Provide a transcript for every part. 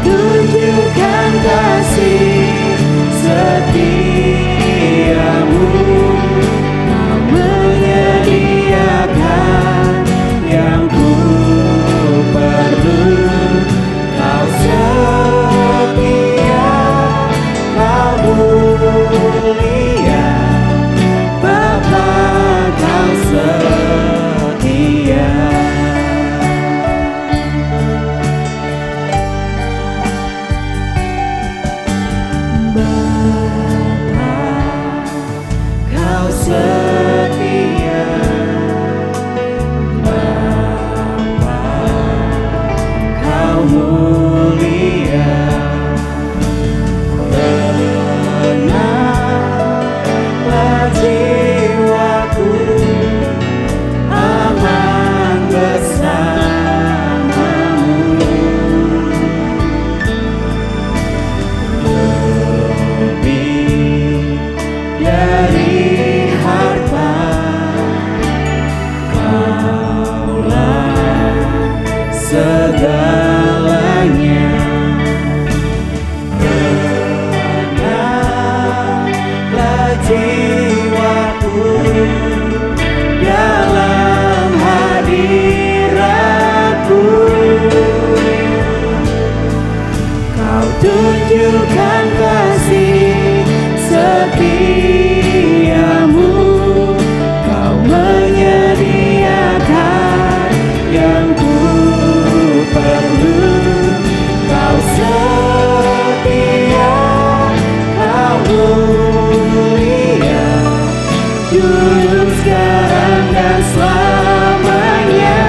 tunjukkan kasih setiamu. Kau menyediakan yang ku perlu. Kau setia, kau mulia, Bapa kau setia. Bapa kau setia, Bapa kau mulia. Tenanglah jiwaku, aman bersamamu. Lebih dari harta, Kaulah segalanya. Tenanglah jiwaku dalam hadiratku. Kau tunjukkan kasih setiamu. Kau menyediakan yang ku perlu. Kau setia, kau mulia, dulu, sekarang, dan selamanya.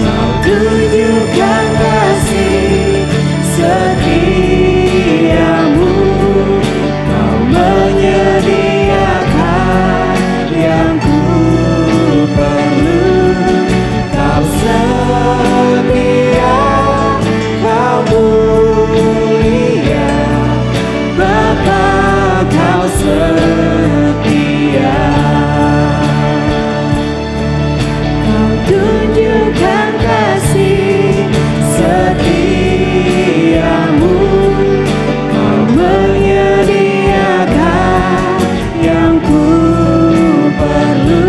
Kau tunjukkan kasih setiamu. Kau menyediakan yang ku perlu. Kau setia, kau mulia, Bapa kau setia. Kau tunjukkan kasih setiamu. Kau menyediakan yang ku perlu.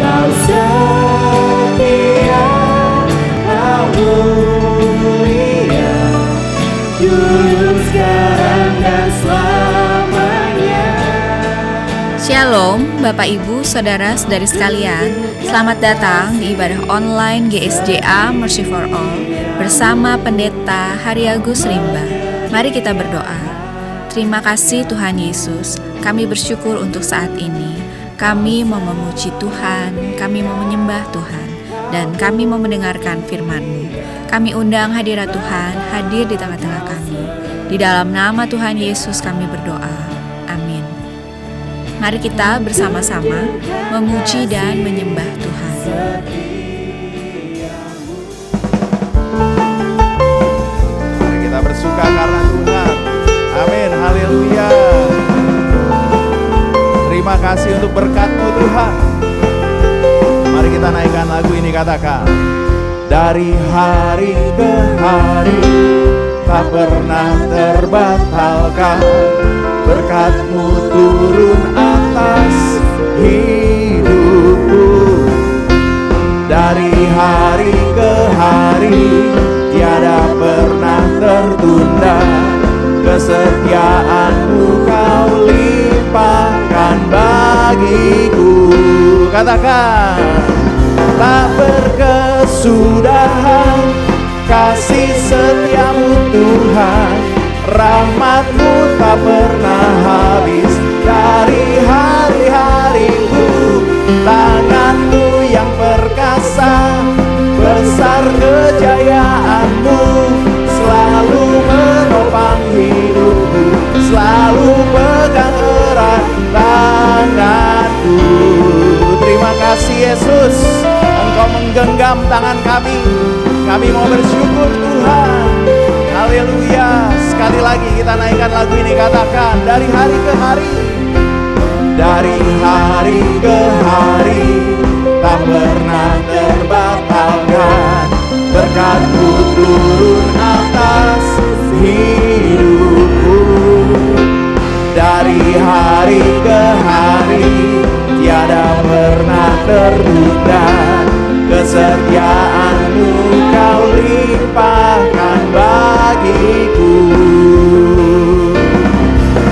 Kau setia, kau mulia, dulu, sekarang, dan selamanya. Shalom Bapak Ibu Saudara-saudari sekalian, selamat datang di ibadah online GSJA Mercy for All bersama Pendeta Haryagus Rimba. Mari kita berdoa. Terima kasih Tuhan Yesus, kami bersyukur untuk saat ini. Kami mau memuji Tuhan, kami mau menyembah Tuhan, dan kami mau mendengarkan firman-Mu. Kami undang hadirat Tuhan hadir di tengah-tengah kami. Di dalam nama Tuhan Yesus kami berdoa. Amin. Mari kita bersama-sama memuji dan menyembah Tuhan. Mari kita bersuka karena Tuhan. Amin, haleluya. Terima kasih untuk berkat-Mu Tuhan. Mari kita naikkan lagu ini, katakan. Dari hari ke hari tak pernah terbatalkan, berkat-Mu turun atas hidupku. Dari hari ke hari tiada pernah tertunda, kesetiaan-Mu Kau limpahkan bagiku. Katakan, tak berkesudahan kasih setia-Mu Tuhan, rahmat-Mu tak pernah habis. Dari hari-hariku, tangan-Mu yang perkasa, besar kejayaan-Mu, selalu menopang hidupku, selalu pegang erat tanganku. Terima kasih Yesus, Engkau menggenggam tangan kami. Kami mau bersyukur Tuhan. Haleluya. Sekali lagi kita naikkan lagu ini, katakan. Dari hari ke hari, dari hari ke hari tak pernah terbatalkan, berkat-Mu turun atas hidupku. Dari hari ke hari tiada pernah tertunda, kesetiaan-Mu Kau limpahkan bagiku.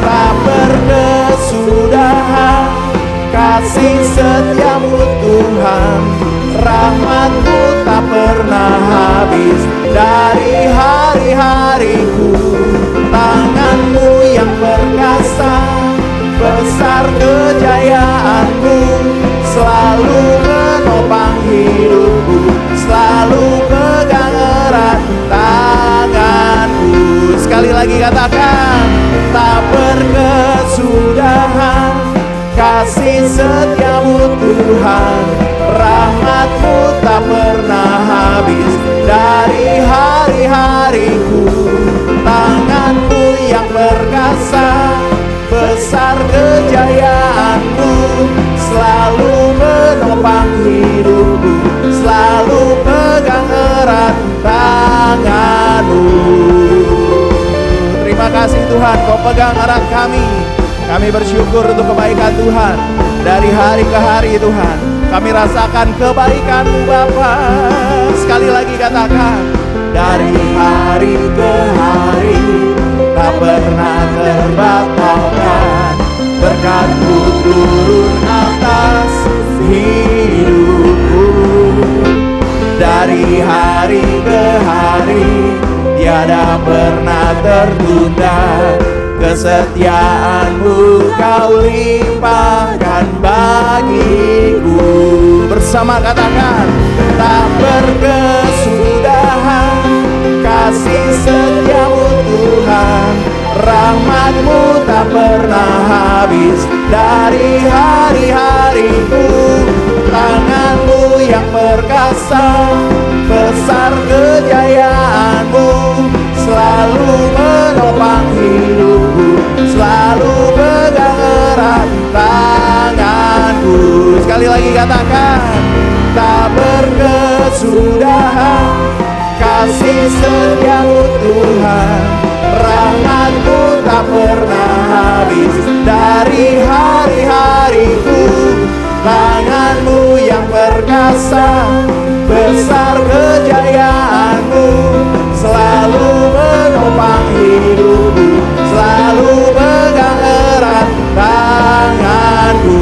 Tak berkesudahan kasih setia-Mu Tuhan, rahmat-Mu tak pernah habis dari hari-hariku. Tangan-Mu yang perkasa, besar kejayaan-Mu, selalu menopang hidupku, selalu pegang erat tangan-Mu. Sekali lagi katakan, tak berkesudahan kasih setia-Mu Tuhan, rahmat-Mu tak pernah habis dari hari-hariku. Tangan-Mu yang perkasa, besar kejayaan-Mu, selalu menopang hidupku, selalu pegang erat tangan-Mu. Terima kasih Tuhan, Kau pegang erat kami. Kami bersyukur untuk kebaikan Tuhan. Dari hari ke hari Tuhan, kami rasakan kebaikan-Mu Bapa. Sekali lagi katakan, dari hari ke hari tak pernah terbatalkan, berkat-Mu turun atas hidupku. Dari hari ke hari tiada pernah tertunda, kesetiaan-Mu Kau limpahkan bagiku. Bersama katakan, tak berkesudahan kasih setia-Mu Tuhan, rahmat-Mu tak pernah habis dari hari-hariku. Tangan-Mu yang perkasa, besar kejayaan-Mu, selalu menopang hidupku, selalu pegang erat tangan-Ku. Sekali lagi katakan, tak berkesudahan kasih setia-Mu Tuhan, rahmat-Mu tak pernah habis dari hari-hariku. Tangan-Mu yang perkasa, besar kejayaan-Mu, selalu menopang hidupku, selalu pegang erat tangan-Ku.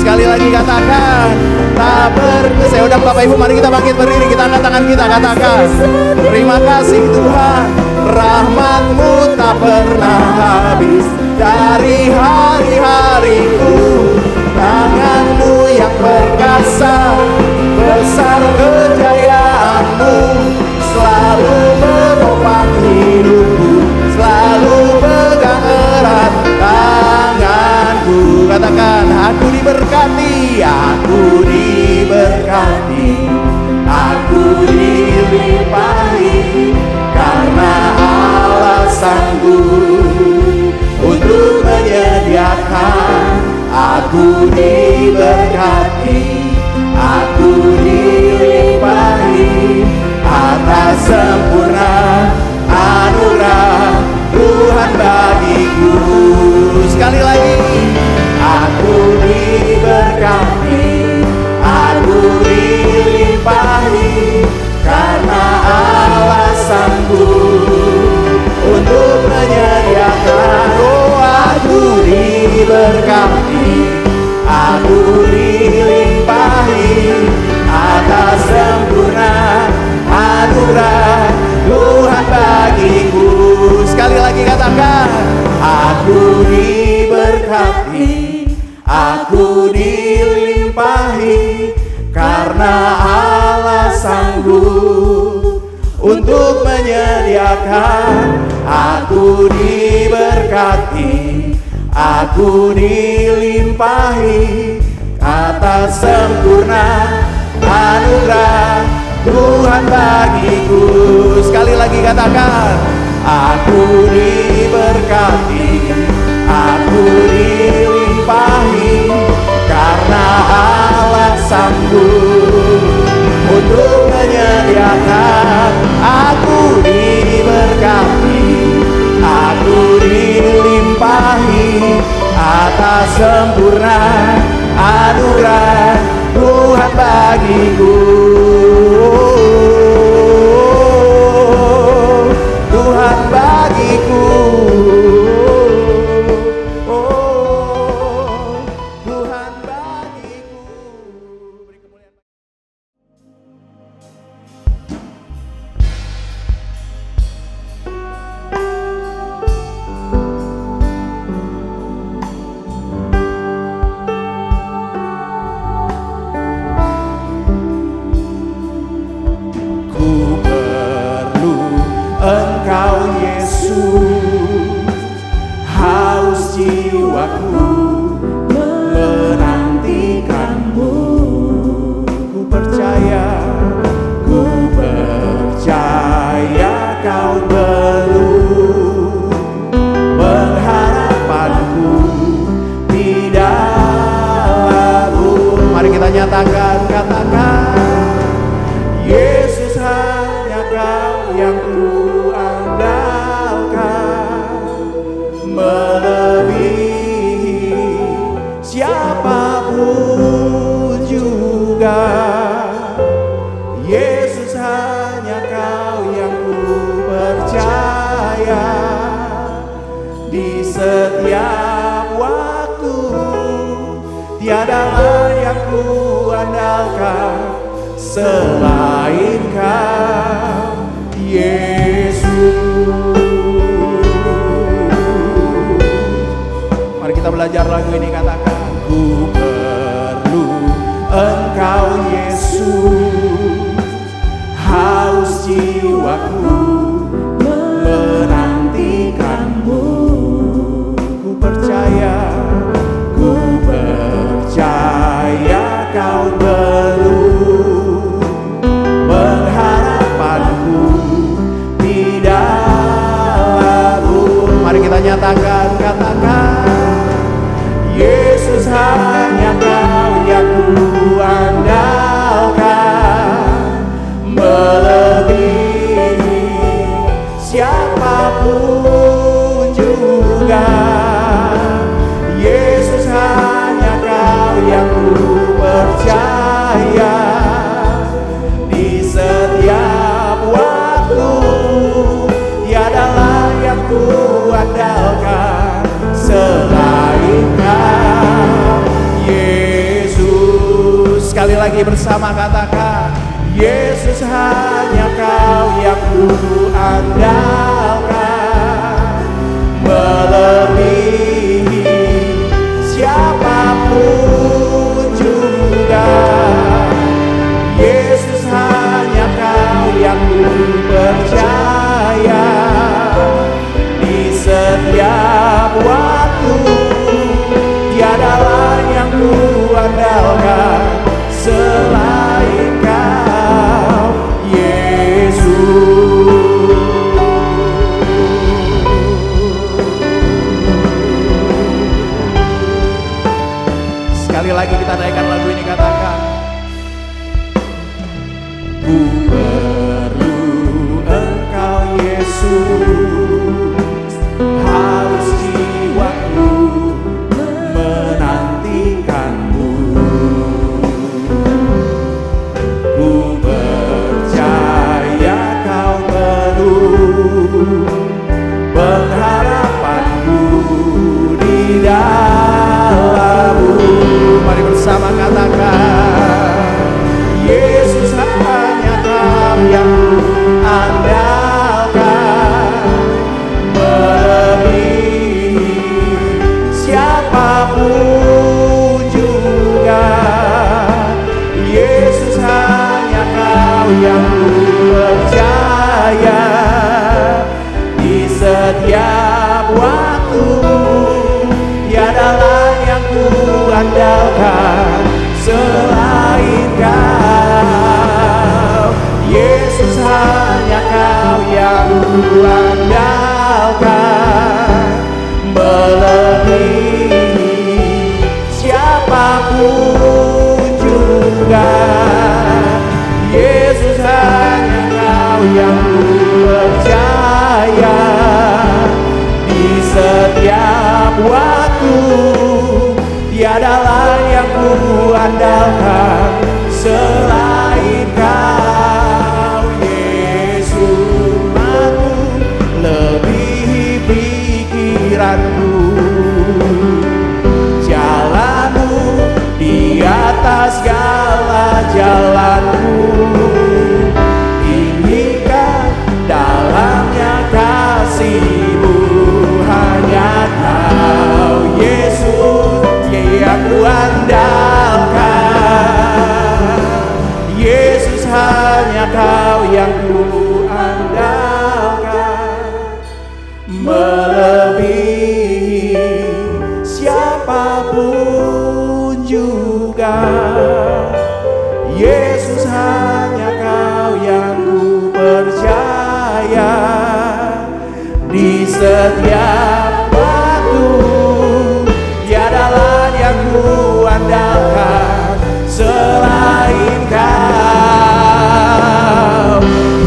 Sekali lagi katakan, tak berkesudahan. Saya undang Bapak Ibu, mari kita bangkit berdiri, kita angkat tangan kita, katakan, terima kasih Tuhan, rahmat-Mu tak pernah habis dari hari-hariku. Tangan-Mu yang perkasa, besar kejayaan-Mu, selalu menopang hidupku, selalu pegang erat tangan-Ku. Katakan, aku diberkati, aku diberkati, aku dilimpahi, karena Allah sanggup untuk menyediakan. Aku diberkati, aku dilimpahi, atas sempurna anugerah Tuhan bagiku. Sekali lagi, aku diberkati, aku dilimpahi, karena Allah sanggup untuk menyediakan. Oh, aku diberkati, aku dilimpahi, atas sempurna anugerah Tuhan bagiku. Sekali lagi katakan, aku diberkati, aku dilimpahi, karena Allah sanggup untuk menyediakan. Aku diberkati, aku dilimpahi, atas sempurna anugerah Tuhan bagiku. Sekali lagi katakan, aku diberkati, aku dilimpahi, karena Allah sanggup untuk menyediakan. sempurna anugerah Tuhan bagiku. Tuhan bagiku. Tuhan bagiku. Beri kemuliaan. Engkau Yesus, haus jiwaku menantikanmu. Ku percaya kau belum pengharapanku di dalam-Mu. Mari kita nyatakan, katakan, Yesus hanya Kau yang ku andalkan, melebihi siapapun juga. Yesus hanya Kau yang ku percaya, di setiap waktu tiada lain yang ku andalkan selain Kau, Yesus. Mari kita belajar lagu ini, katakan, ku perlu Engkau Yesus, haus jiwaku menantikanmu. Ku percaya Kau belum pengharapanku di dalam-Mu. Mari kita nyatakan, katakan, Yesus hanya Kau yang ku andalkan, melebihi siapapun juga. Yesus hanya Kau yang ku percaya, di setiap waktu tiada lain yang ku andalkan selain Kau, Yesus. Sekali lagi bersama katakan, Yesus hanya Kau yang ku andalkan, melebihi siapapun juga. Yesus hanya Kau yang ku percaya, di setiap waktu tiada lain yang ku andalkan selain Kau, Yesus. Sekali lagi kita naikkan lagu ini, katakan, ku perlu Engkau Yesus, haus jiwaku menantikanmu. Ku percaya Kau belum pengharapanku di dalam-Mu. Mari bersama katakan, Yesus hanya Kau yang ku andalkan, melebihi siapapun juga. Yesus hanya Kau yang ku percaya, di setiap waktu tiada lain yang ku andalkan selain Kau. Yesus hanya Kau yang ku andalkan, melebihi siapapun juga. Yesus hanya Kau yang ku percaya, di setiap waktu tiada lain yang ku andalkan selain Kau Yesus. Aku lebihi pikiranku, jalanmu di atas segala jalanku. Tinggikan dalamnya kasih-Mu, hanya Kau Yesus yang ku andalkan. Yesus, hanya Kau yang ku andalkan, melebihi siapapun juga. Yesus, hanya Kau yang ku percaya. Di setiap waktu tiada lain yang ku andalkan selain Kau.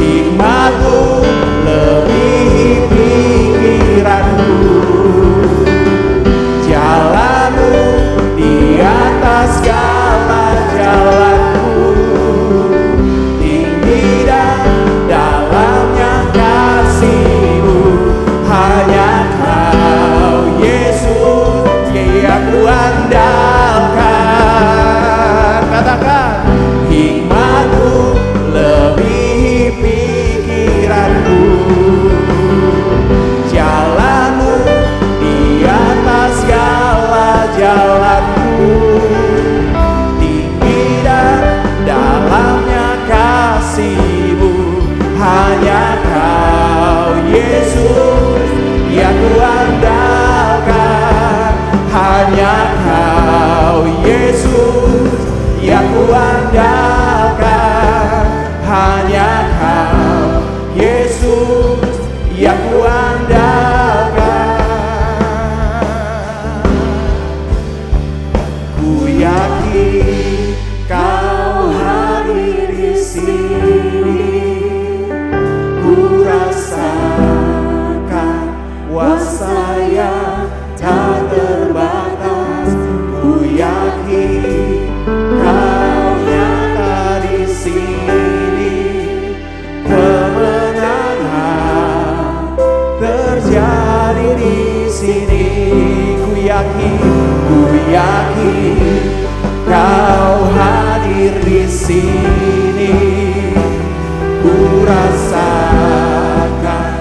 Hikmat-Mu lebihi pikiranku, jalan-Mu di atas segala jalanku. Tinggi dan dalamnya kasih-Mu, hanya Kau Yesus yang ku andalkan. Katakan, hikmat-Mu lebihi pikiranku, jalan-Mu di atas segala jalanku. Tinggi dan dalamnya kasih-Mu, hanya Kau Yesus yang ku andalkan. Hanya Kau Yesus yang ku andalkan. Hanya Kau Yesus yang ku andalkan. Ku yakin Kau hadir di sini, ku rasakan kuasa yang tak terbatas. Ku yakin Kau nyata di sini, kemenangan terjadi di sini. Ku yakin Kau hadir di sini, ku rasakan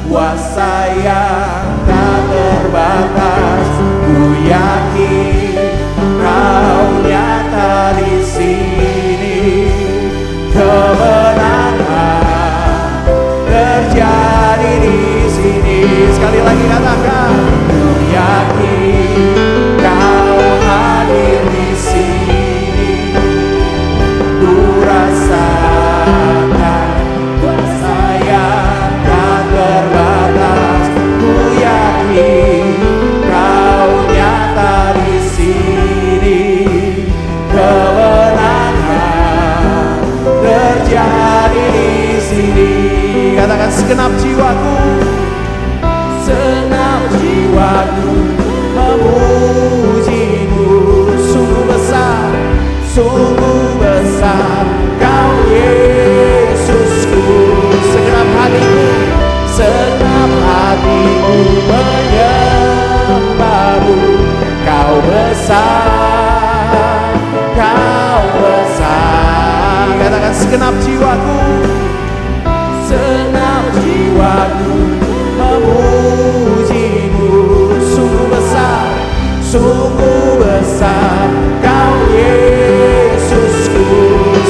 kuasa yang tak terbatas. Ku yakin Kau nyata di sini, kemenangan terjadi di sini. Sekali lagi katakan, ku yakin Kau hadir di sini, ku rasakan kuasa yang tak terbatas. Ku yakin Kau nyata di sini, kemenangan terjadi di sini. Katakan, segenap jiwaku, segenap jiwaku memuji-Mu. Sungguh besar, sungguh besar Kau Yesusku. Segenap hatiku, segenap hatiku menyembah-Mu. Kau besar, Kau besar. Katakan, segenap jiwaku, segenap jiwaku memuji-Mu. Sungguh besar, sungguh besar Kau Yesusku.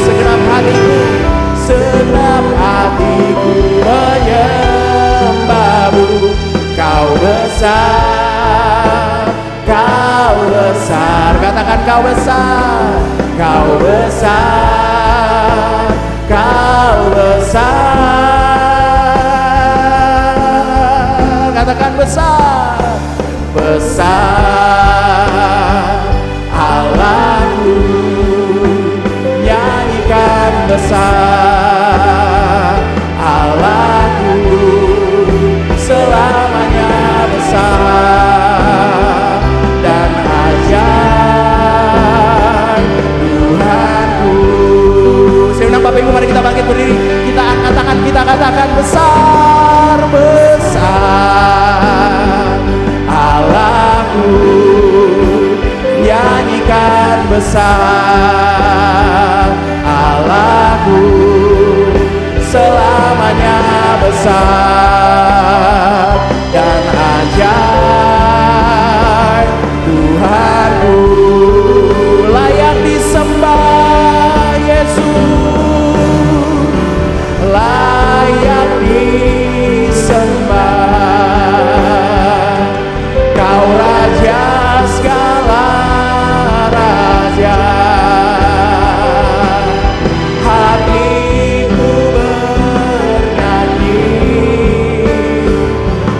Segenap hatiku, segenap hatiku menyembah-Mu. Kau besar, Kau besar. Katakan, Kau besar, Kau besar, Kau besar. Katakan, besar, besar Allahku. Nyanyikan, besar Allahku, selamanya besar dan ajaib. besar, besar Allahku. Nyanyikan besar Allahku, selamanya besar dan ajaib Tuhanku. Layak disembah Yesus, layak disembah. Kau Raja segala raja, hatiku bernyanyi.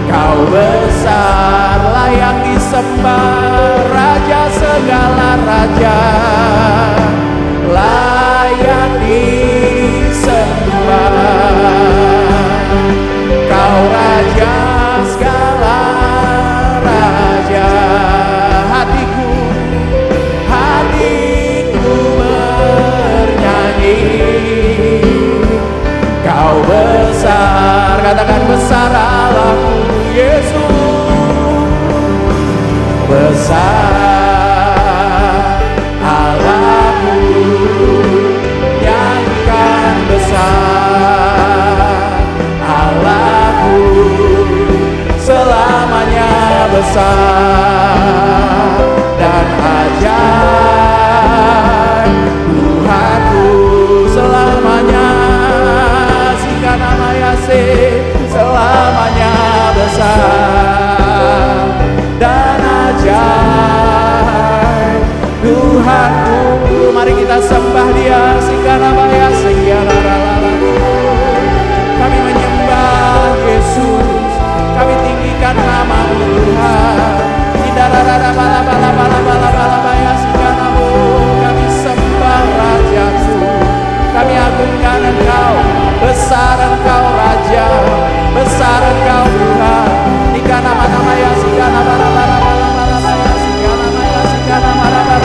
Kau besar, layak disembah, Raja segala raja, layak disembah. Kau Raja segala raja, hatiku bernyanyi. Kau besar, katakan besar Allahku Yesus, besar Allahku. Nyanyikan besar Allahku, selamanya besar dan ajaib Tuhanku, selamanya. Sehingga nama Yesus selamanya besar dan ajaib Tuhanku. Mari kita sembah Dia. Sehingga nama Yesus, kami menyembah Yesus, kami tinggikan nama-Mu Tuhan. Kami sembah Raja-Ku, kami agungkan Engkau. Besar Engkau Raja, besar Engkau Tuhan. Tiga nama-nama Yesus, tiga nama-nama Yesus, tiga nama Yesus, tiga nama-nama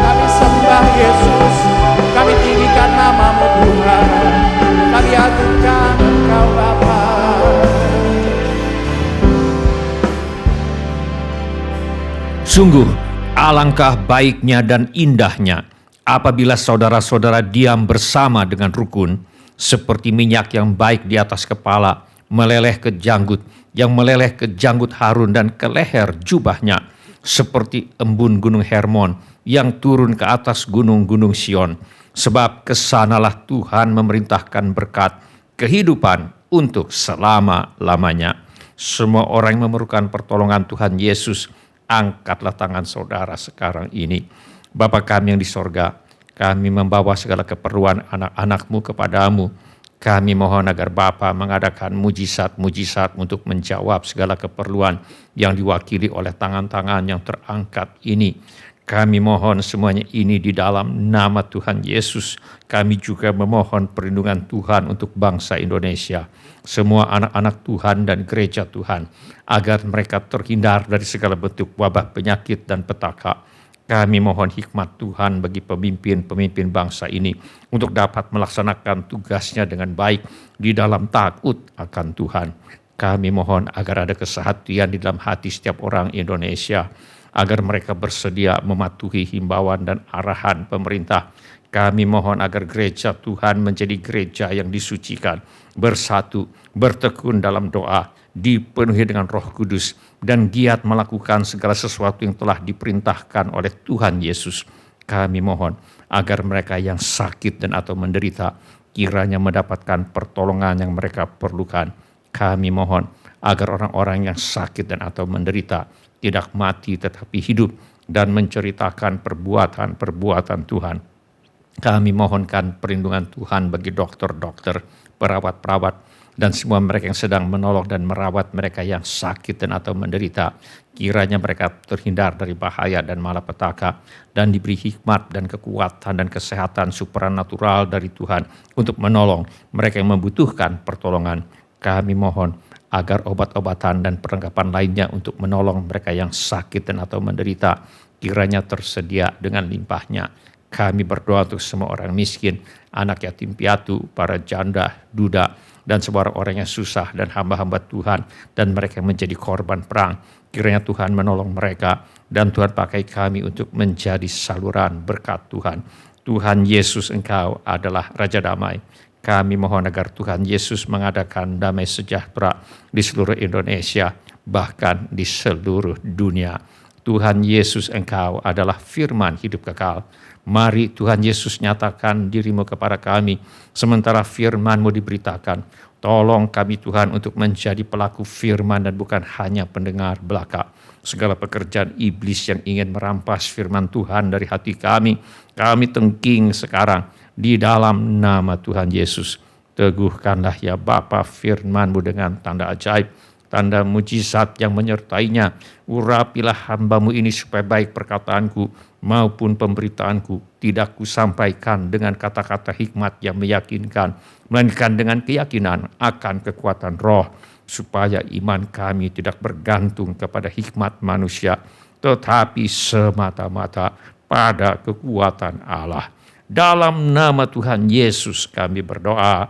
kami sembah Yesus, kami tinggikan nama-Mu Tuhan, kami agungkan Engkau Bapa. Sungguh alangkah baiknya dan indahnya apabila saudara-saudara diam bersama dengan rukun, seperti minyak yang baik di atas kepala, meleleh ke janggut, yang meleleh ke janggut Harun dan ke leher jubahnya, seperti embun gunung Hermon yang turun ke atas gunung-gunung Sion. Sebab kesanalah Tuhan memerintahkan berkat, kehidupan untuk selama-lamanya. Semua orang yang memerlukan pertolongan Tuhan Yesus, angkatlah tangan saudara sekarang ini. Bapa kami yang di sorga, kami membawa segala keperluan anak-anak-Mu kepadamu. Kami mohon agar Bapa mengadakan mujizat-mujizat untuk menjawab segala keperluan yang diwakili oleh tangan-tangan yang terangkat ini. Kami mohon semuanya ini di dalam nama Tuhan Yesus. Kami juga memohon perlindungan Tuhan untuk bangsa Indonesia, semua anak-anak Tuhan dan gereja Tuhan, agar mereka terhindar dari segala bentuk wabah, penyakit, dan petaka. Kami mohon hikmat Tuhan bagi pemimpin-pemimpin bangsa ini untuk dapat melaksanakan tugasnya dengan baik di dalam takut akan Tuhan. Kami mohon agar ada kesehatian di dalam hati setiap orang Indonesia, agar mereka bersedia mematuhi himbauan dan arahan pemerintah. Kami mohon agar gereja Tuhan menjadi gereja yang disucikan, bersatu, bertekun dalam doa, dipenuhi dengan Roh Kudus, dan giat melakukan segala sesuatu yang telah diperintahkan oleh Tuhan Yesus. Kami mohon agar mereka yang sakit dan atau menderita kiranya mendapatkan pertolongan yang mereka perlukan. Kami mohon agar orang-orang yang sakit dan atau menderita tidak mati tetapi hidup dan menceritakan perbuatan-perbuatan Tuhan. Kami mohonkan perlindungan Tuhan bagi dokter-dokter, perawat-perawat, dan semua mereka yang sedang menolong dan merawat mereka yang sakit dan atau menderita. Kiranya mereka terhindar dari bahaya dan malapetaka dan diberi hikmat dan kekuatan dan kesehatan supranatural dari Tuhan untuk menolong mereka yang membutuhkan pertolongan. Kami mohon agar obat-obatan dan perlengkapan lainnya untuk menolong mereka yang sakit dan atau menderita kiranya tersedia dengan limpahnya. Kami berdoa untuk semua orang miskin, anak yatim piatu, para janda, duda, dan semua orang yang susah dan hamba-hamba Tuhan dan mereka yang menjadi korban perang. Kiranya Tuhan menolong mereka dan Tuhan pakai kami untuk menjadi saluran berkat Tuhan. Tuhan Yesus, Engkau adalah Raja Damai. Kami mohon agar Tuhan Yesus mengadakan damai sejahtera di seluruh Indonesia, bahkan di seluruh dunia. Tuhan Yesus, Engkau adalah firman hidup kekal. Mari Tuhan Yesus nyatakan dirimu kepada kami, sementara firman-Mu diberitakan. Tolong kami Tuhan untuk menjadi pelaku firman dan bukan hanya pendengar belaka. Segala pekerjaan iblis yang ingin merampas firman Tuhan dari hati kami tengking sekarang di dalam nama Tuhan Yesus. Teguhkanlah ya Bapa firman-Mu dengan tanda ajaib, tanda mujizat yang menyertainya. Urapilah hamba-Mu ini supaya baik perkataanku maupun pemberitaanku tidak kusampaikan dengan kata-kata hikmat yang meyakinkan, melainkan dengan keyakinan akan kekuatan roh, supaya iman kami tidak bergantung kepada hikmat manusia, tetapi semata-mata pada kekuatan Allah. Dalam nama Tuhan Yesus kami berdoa.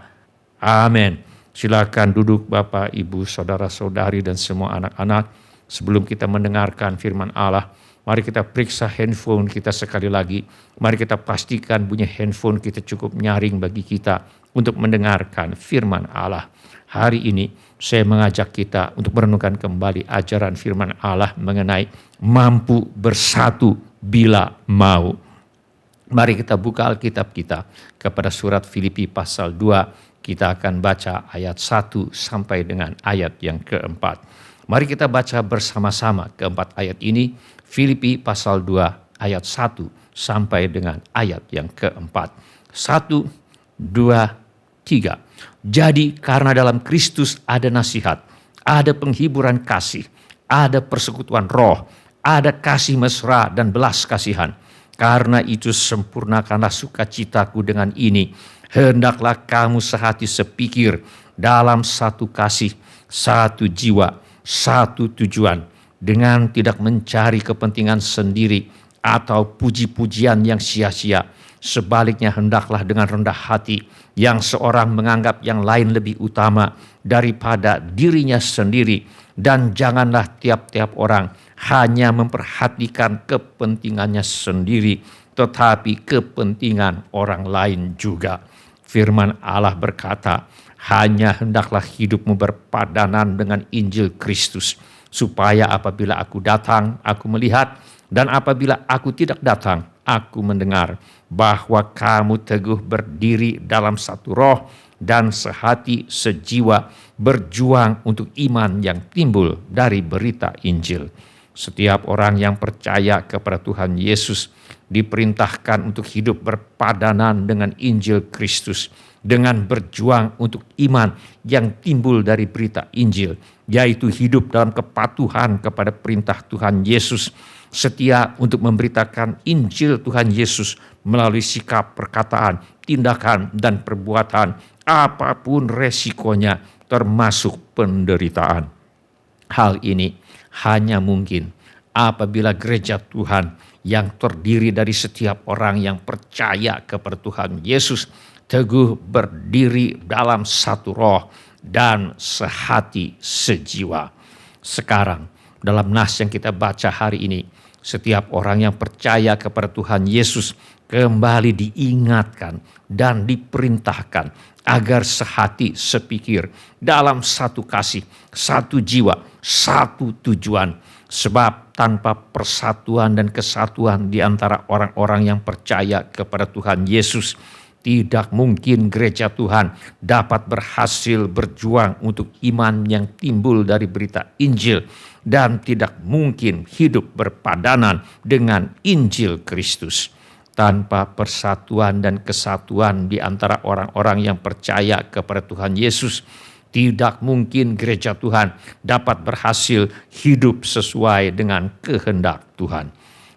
Amin. Silakan duduk Bapak, Ibu, Saudara-saudari dan semua anak-anak. Sebelum kita mendengarkan firman Allah, mari kita periksa handphone kita sekali lagi. Mari kita pastikan bunyi handphone kita cukup nyaring bagi kita untuk mendengarkan firman Allah. Hari ini saya mengajak kita untuk merenungkan kembali ajaran firman Allah mengenai mampu bersatu bila mau. Mari kita buka Alkitab kita kepada surat Filipi pasal 2. Kita akan baca ayat 1 sampai dengan ayat yang keempat. Mari kita baca bersama-sama keempat ayat ini. Filipi pasal 2 ayat 1 sampai dengan ayat yang keempat. 1, 2, 3. Jadi karena dalam Kristus ada nasihat, ada penghiburan kasih, ada persekutuan roh, ada kasih mesra dan belas kasihan. Karena itu sempurnakanlah sukacitaku dengan ini. Hendaklah kamu sehati sepikir dalam satu kasih, satu jiwa, satu tujuan, dengan tidak mencari kepentingan sendiri atau puji-pujian yang sia-sia. Sebaliknya hendaklah dengan rendah hati yang seorang menganggap yang lain lebih utama daripada dirinya sendiri, dan janganlah tiap-tiap orang hanya memperhatikan kepentingannya sendiri, tetapi kepentingan orang lain juga. Firman Allah berkata, hanya hendaklah hidupmu berpadanan dengan Injil Kristus, supaya apabila aku datang, aku melihat, dan apabila aku tidak datang, aku mendengar, bahwa kamu teguh berdiri dalam satu roh dan sehati sejiwa, berjuang untuk iman yang timbul dari berita Injil. Setiap orang yang percaya kepada Tuhan Yesus diperintahkan untuk hidup berpadanan dengan Injil Kristus, dengan berjuang untuk iman yang timbul dari berita Injil, yaitu hidup dalam kepatuhan kepada perintah Tuhan Yesus, setia untuk memberitakan Injil Tuhan Yesus melalui sikap, perkataan, tindakan, dan perbuatan, apapun resikonya, termasuk penderitaan. Hal ini hanya mungkin apabila gereja Tuhan yang terdiri dari setiap orang yang percaya kepada Tuhan Yesus teguh berdiri dalam satu roh dan sehati sejiwa. Sekarang dalam nas yang kita baca hari ini, setiap orang yang percaya kepada Tuhan Yesus kembali diingatkan dan diperintahkan agar sehati sepikir dalam satu kasih, satu jiwa, satu tujuan. Sebab tanpa persatuan dan kesatuan di antara orang-orang yang percaya kepada Tuhan Yesus, tidak mungkin gereja Tuhan dapat berhasil berjuang untuk iman yang timbul dari berita Injil, dan tidak mungkin hidup berpadanan dengan Injil Kristus. Tanpa persatuan dan kesatuan di antara orang-orang yang percaya kepada Tuhan Yesus, tidak mungkin gereja Tuhan dapat berhasil hidup sesuai dengan kehendak Tuhan.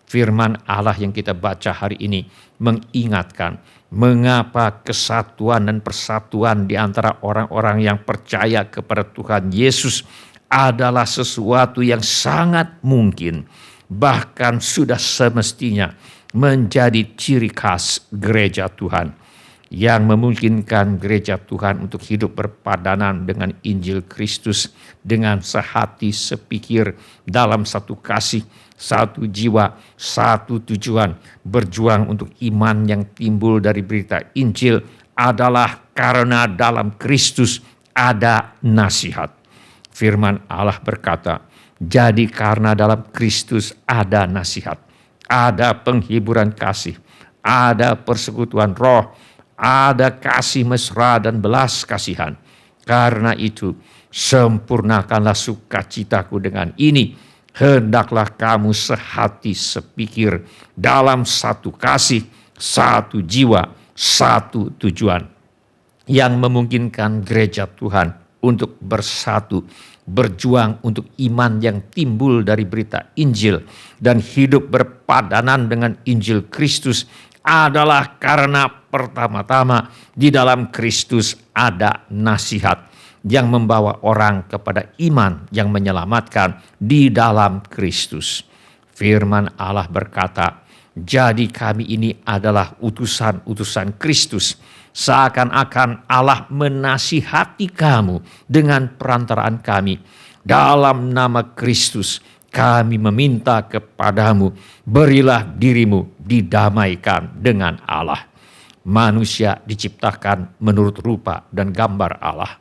Firman Allah yang kita baca hari ini mengingatkan mengapa kesatuan dan persatuan di antara orang-orang yang percaya kepada Tuhan Yesus adalah sesuatu yang sangat mungkin, bahkan sudah semestinya menjadi ciri khas gereja Tuhan, yang memungkinkan gereja Tuhan untuk hidup berpadanan dengan Injil Kristus dengan sehati sepikir dalam satu kasih, satu jiwa, satu tujuan. Berjuang untuk iman yang timbul dari berita Injil adalah karena dalam Kristus ada nasihat. Firman Allah berkata, jadi karena dalam Kristus ada nasihat, ada penghiburan kasih, ada persekutuan roh, ada kasih mesra dan belas kasihan. Karena itu, sempurnakanlah sukacitaku dengan ini. Hendaklah kamu sehati sepikir dalam satu kasih, satu jiwa, satu tujuan. Yang memungkinkan gereja Tuhan untuk bersatu, berjuang untuk iman yang timbul dari berita Injil dan hidup berpadanan dengan Injil Kristus adalah karena pertama-tama di dalam Kristus ada nasihat yang membawa orang kepada iman yang menyelamatkan di dalam Kristus. Firman Allah berkata, jadi kami ini adalah utusan-utusan Kristus, seakan-akan Allah menasihati kamu dengan perantaraan kami. Dalam nama Kristus kami meminta kepadamu, berilah dirimu didamaikan dengan Allah. Manusia diciptakan menurut rupa dan gambar Allah.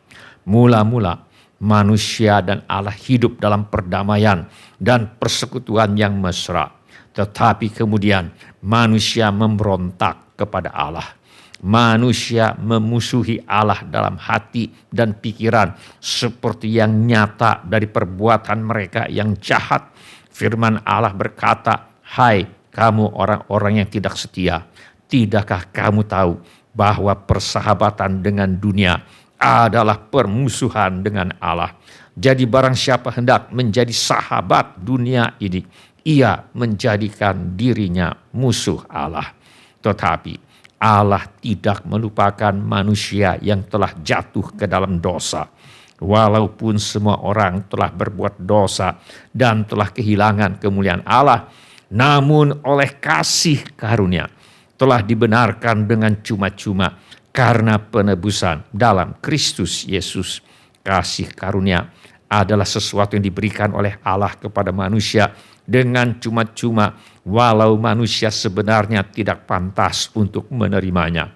Mula-mula manusia dan Allah hidup dalam perdamaian dan persekutuan yang mesra. Tetapi kemudian manusia memberontak kepada Allah. Manusia memusuhi Allah dalam hati dan pikiran seperti yang nyata dari perbuatan mereka yang jahat. Firman Allah berkata, hai kamu orang-orang yang tidak setia, tidakkah kamu tahu bahwa persahabatan dengan dunia adalah permusuhan dengan Allah? Jadi barang siapa hendak menjadi sahabat dunia ini, ia menjadikan dirinya musuh Allah. Tetapi Allah tidak melupakan manusia yang telah jatuh ke dalam dosa. Walaupun semua orang telah berbuat dosa dan telah kehilangan kemuliaan Allah, namun oleh kasih karunia telah dibenarkan dengan cuma-cuma karena penebusan dalam Kristus Yesus. Kasih karunia adalah sesuatu yang diberikan oleh Allah kepada manusia dengan cuma-cuma, walau manusia sebenarnya tidak pantas untuk menerimanya.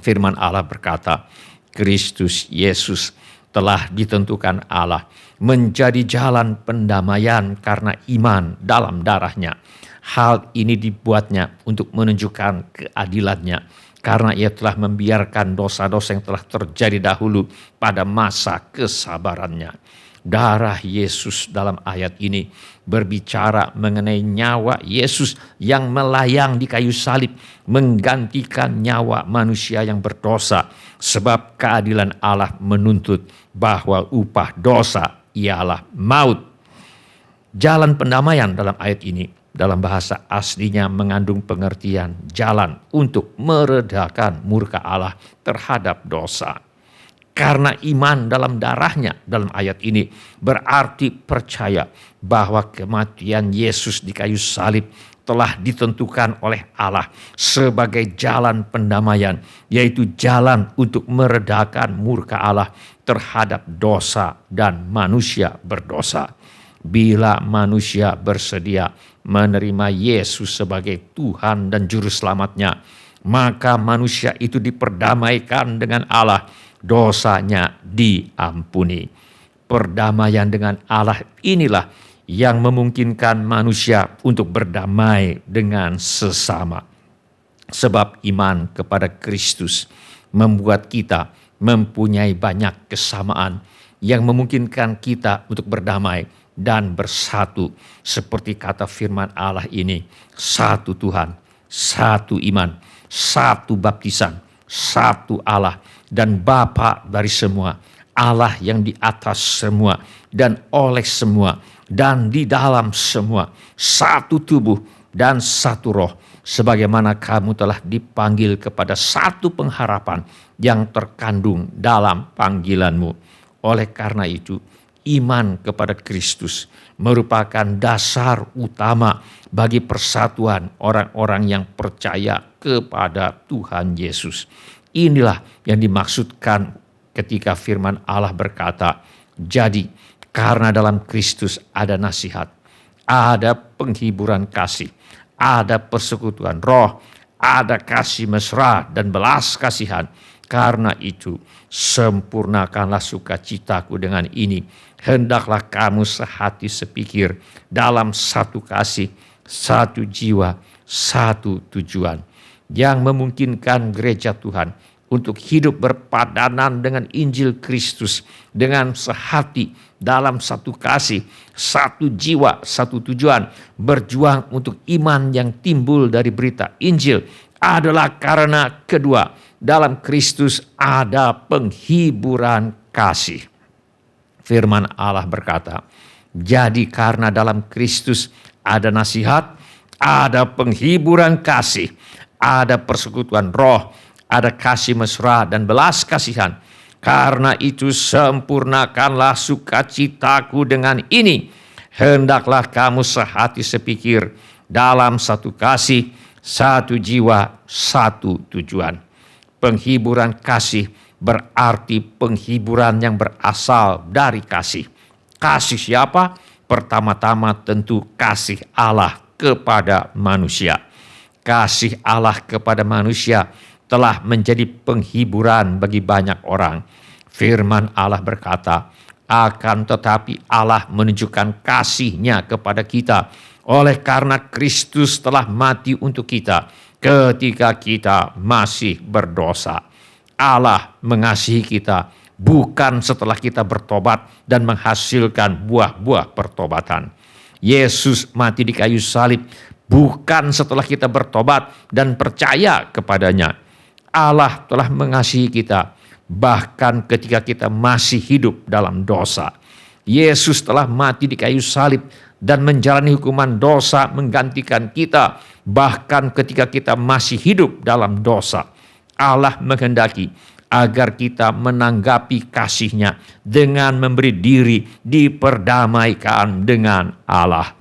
Firman Allah berkata, Kristus Yesus telah ditentukan Allah menjadi jalan pendamaian karena iman dalam darahnya. Hal ini dibuatnya untuk menunjukkan keadilannya, karena ia telah membiarkan dosa-dosa yang telah terjadi dahulu pada masa kesabarannya. Darah Yesus dalam ayat ini berbicara mengenai nyawa Yesus yang melayang di kayu salib, menggantikan nyawa manusia yang berdosa, sebab keadilan Allah menuntut bahwa upah dosa ialah maut. Jalan pendamaian dalam ayat ini dalam bahasa aslinya mengandung pengertian jalan untuk meredakan murka Allah terhadap dosa. Karena iman dalam darahnya dalam ayat ini berarti percaya bahwa kematian Yesus di kayu salib telah ditentukan oleh Allah sebagai jalan pendamaian, yaitu jalan untuk meredakan murka Allah terhadap dosa dan manusia berdosa. Bila manusia bersedia menerima Yesus sebagai Tuhan dan Juru Selamatnya, maka manusia itu diperdamaikan dengan Allah, dosanya diampuni. Perdamaian dengan Allah inilah yang memungkinkan manusia untuk berdamai dengan sesama. Sebab iman kepada Kristus membuat kita mempunyai banyak kesamaan yang memungkinkan kita untuk berdamai dan bersatu, seperti kata firman Allah ini, satu Tuhan, satu iman, satu baptisan, satu Allah dan Bapa dari semua, Allah yang di atas semua dan oleh semua dan di dalam semua, satu tubuh dan satu roh, sebagaimana kamu telah dipanggil kepada satu pengharapan yang terkandung dalam panggilanmu. Oleh karena itu, iman kepada Kristus merupakan dasar utama bagi persatuan orang-orang yang percaya kepada Tuhan Yesus. Inilah yang dimaksudkan ketika firman Allah berkata, jadi karena dalam Kristus ada nasihat, ada penghiburan kasih, ada persekutuan roh, ada kasih mesra dan belas kasihan. Karena itu sempurnakanlah sukacitaku dengan ini. Hendaklah kamu sehati sepikir dalam satu kasih, satu jiwa, satu tujuan. Yang memungkinkan gereja Tuhan untuk hidup berpadanan dengan Injil Kristus, dengan sehati dalam satu kasih, satu jiwa, satu tujuan, berjuang untuk iman yang timbul dari berita Injil adalah karena kedua, dalam Kristus ada penghiburan kasih. Firman Allah berkata, jadi karena dalam Kristus ada nasihat, ada penghiburan kasih, ada persekutuan roh, ada kasih mesra dan belas kasihan. Karena itu sempurnakanlah sukacitaku dengan ini. Hendaklah kamu sehati sepikir dalam satu kasih, satu jiwa, satu tujuan. Penghiburan kasih berarti penghiburan yang berasal dari kasih. Kasih siapa? Pertama-tama tentu kasih Allah kepada manusia. Kasih Allah kepada manusia telah menjadi penghiburan bagi banyak orang. Firman Allah berkata, akan tetapi Allah menunjukkan kasih-Nya kepada kita oleh karena Kristus telah mati untuk kita ketika kita masih berdosa. Allah mengasihi kita bukan setelah kita bertobat dan menghasilkan buah-buah pertobatan. Yesus mati di kayu salib bukan setelah kita bertobat dan percaya kepadanya. Allah telah mengasihi kita bahkan ketika kita masih hidup dalam dosa. Yesus telah mati di kayu salib dan menjalani hukuman dosa menggantikan kita bahkan ketika kita masih hidup dalam dosa. Allah menghendaki agar kita menanggapi kasih-Nya dengan memberi diri diperdamaikan dengan Allah.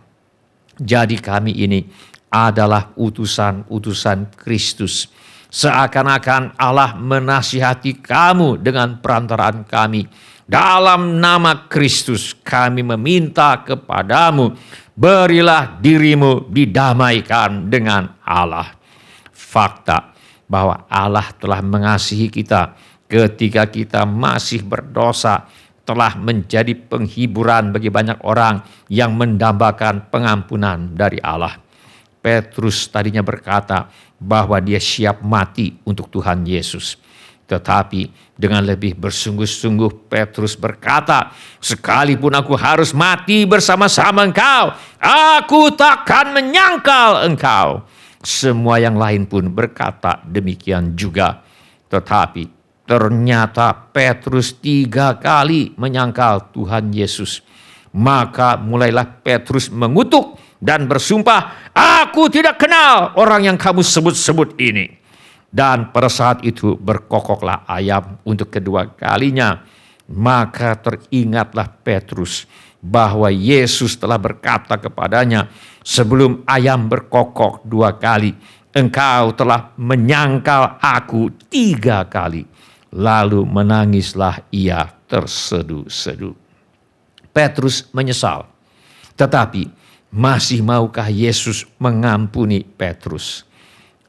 Jadi kami ini adalah utusan-utusan Kristus. Seakan-akan Allah menasihati kamu dengan perantaraan kami. Dalam nama Kristus kami meminta kepadamu, berilah dirimu didamaikan dengan Allah. Fakta bahwa Allah telah mengasihi kita ketika kita masih berdosa telah menjadi penghiburan bagi banyak orang yang mendambakan pengampunan dari Allah. Petrus tadinya berkata bahwa dia siap mati untuk Tuhan Yesus. Tetapi dengan lebih bersungguh-sungguh Petrus berkata, sekalipun aku harus mati bersama-sama engkau, aku takkan menyangkal engkau. Semua yang lain pun berkata demikian juga. Tetapi ternyata Petrus 3 kali menyangkal Tuhan Yesus. Maka mulailah Petrus mengutuk dan bersumpah, aku tidak kenal orang yang kamu sebut-sebut ini. Dan pada saat itu berkokoklah ayam untuk kedua kalinya. Maka teringatlah Petrus bahwa Yesus telah berkata kepadanya, sebelum ayam berkokok 2 kali, engkau telah menyangkal aku 3 kali. Lalu menangislah ia tersedu-sedu. Petrus menyesal. Tetapi masih maukah Yesus mengampuni Petrus?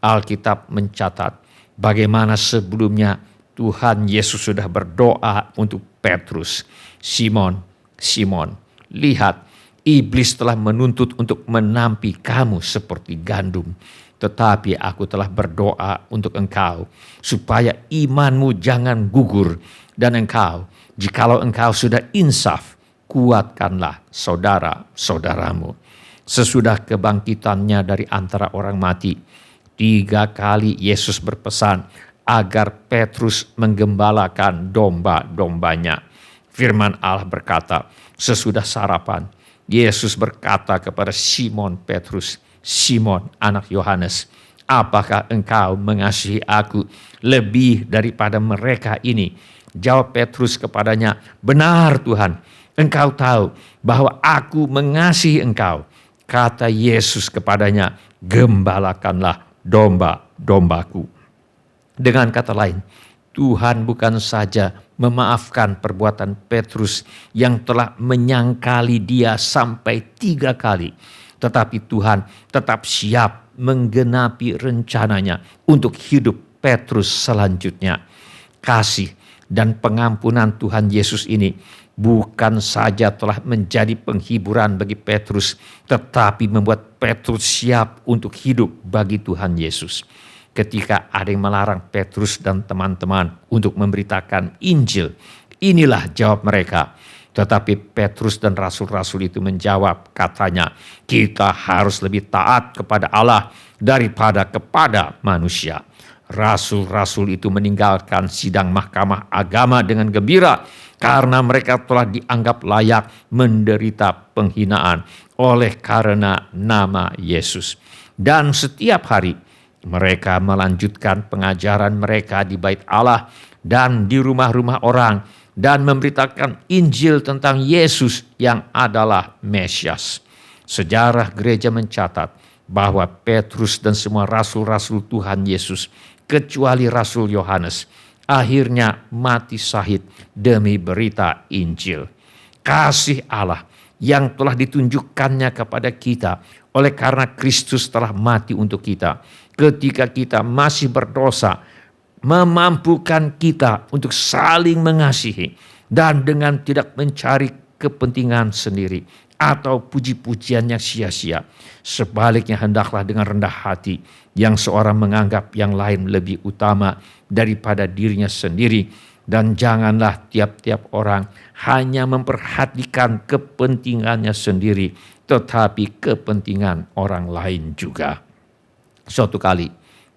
Alkitab mencatat bagaimana sebelumnya Tuhan Yesus sudah berdoa untuk Petrus. Simon, Simon, lihat, iblis telah menuntut untuk menampi kamu seperti gandum. Tetapi aku telah berdoa untuk engkau, supaya imanmu jangan gugur. Dan engkau, jikalau engkau sudah insaf, kuatkanlah saudara-saudaramu. Sesudah kebangkitannya dari antara orang mati, 3 kali Yesus berpesan agar Petrus menggembalakan domba-dombanya. Firman Allah berkata, sesudah sarapan, Yesus berkata kepada Simon Petrus, Simon anak Yohanes, apakah engkau mengasihi aku lebih daripada mereka ini? Jawab Petrus kepadanya, benar Tuhan, engkau tahu bahwa aku mengasihi engkau. Kata Yesus kepadanya, gembalakanlah domba-dombaku. Dengan kata lain, Tuhan bukan saja memaafkan perbuatan Petrus yang telah menyangkali dia sampai 3 kali, tetapi Tuhan tetap siap menggenapi rencananya untuk hidup Petrus selanjutnya. Kasih dan pengampunan Tuhan Yesus ini bukan saja telah menjadi penghiburan bagi Petrus, tetapi membuat Petrus siap untuk hidup bagi Tuhan Yesus. Ketika ada yang melarang Petrus dan teman-teman untuk memberitakan Injil, inilah jawab mereka. Tetapi Petrus dan rasul-rasul itu menjawab, katanya, kita harus lebih taat kepada Allah daripada kepada manusia. Rasul-rasul itu meninggalkan sidang mahkamah agama dengan gembira karena mereka telah dianggap layak menderita penghinaan oleh karena nama Yesus. Dan setiap hari mereka melanjutkan pengajaran mereka di bait Allah dan di rumah-rumah orang dan memberitakan Injil tentang Yesus yang adalah Mesias. Sejarah gereja mencatat bahwa Petrus dan semua rasul-rasul Tuhan Yesus, kecuali Rasul Yohanes, akhirnya mati syahid demi berita Injil. Kasih Allah yang telah ditunjukkannya kepada kita oleh karena Kristus telah mati untuk kita ketika kita masih berdosa, memampukan kita untuk saling mengasihi dan dengan tidak mencari kepentingan sendiri atau puji-pujian yang sia-sia. Sebaliknya hendaklah dengan rendah hati yang seorang menganggap yang lain lebih utama daripada dirinya sendiri, dan janganlah tiap-tiap orang hanya memperhatikan kepentingannya sendiri, tetapi kepentingan orang lain juga. Suatu kali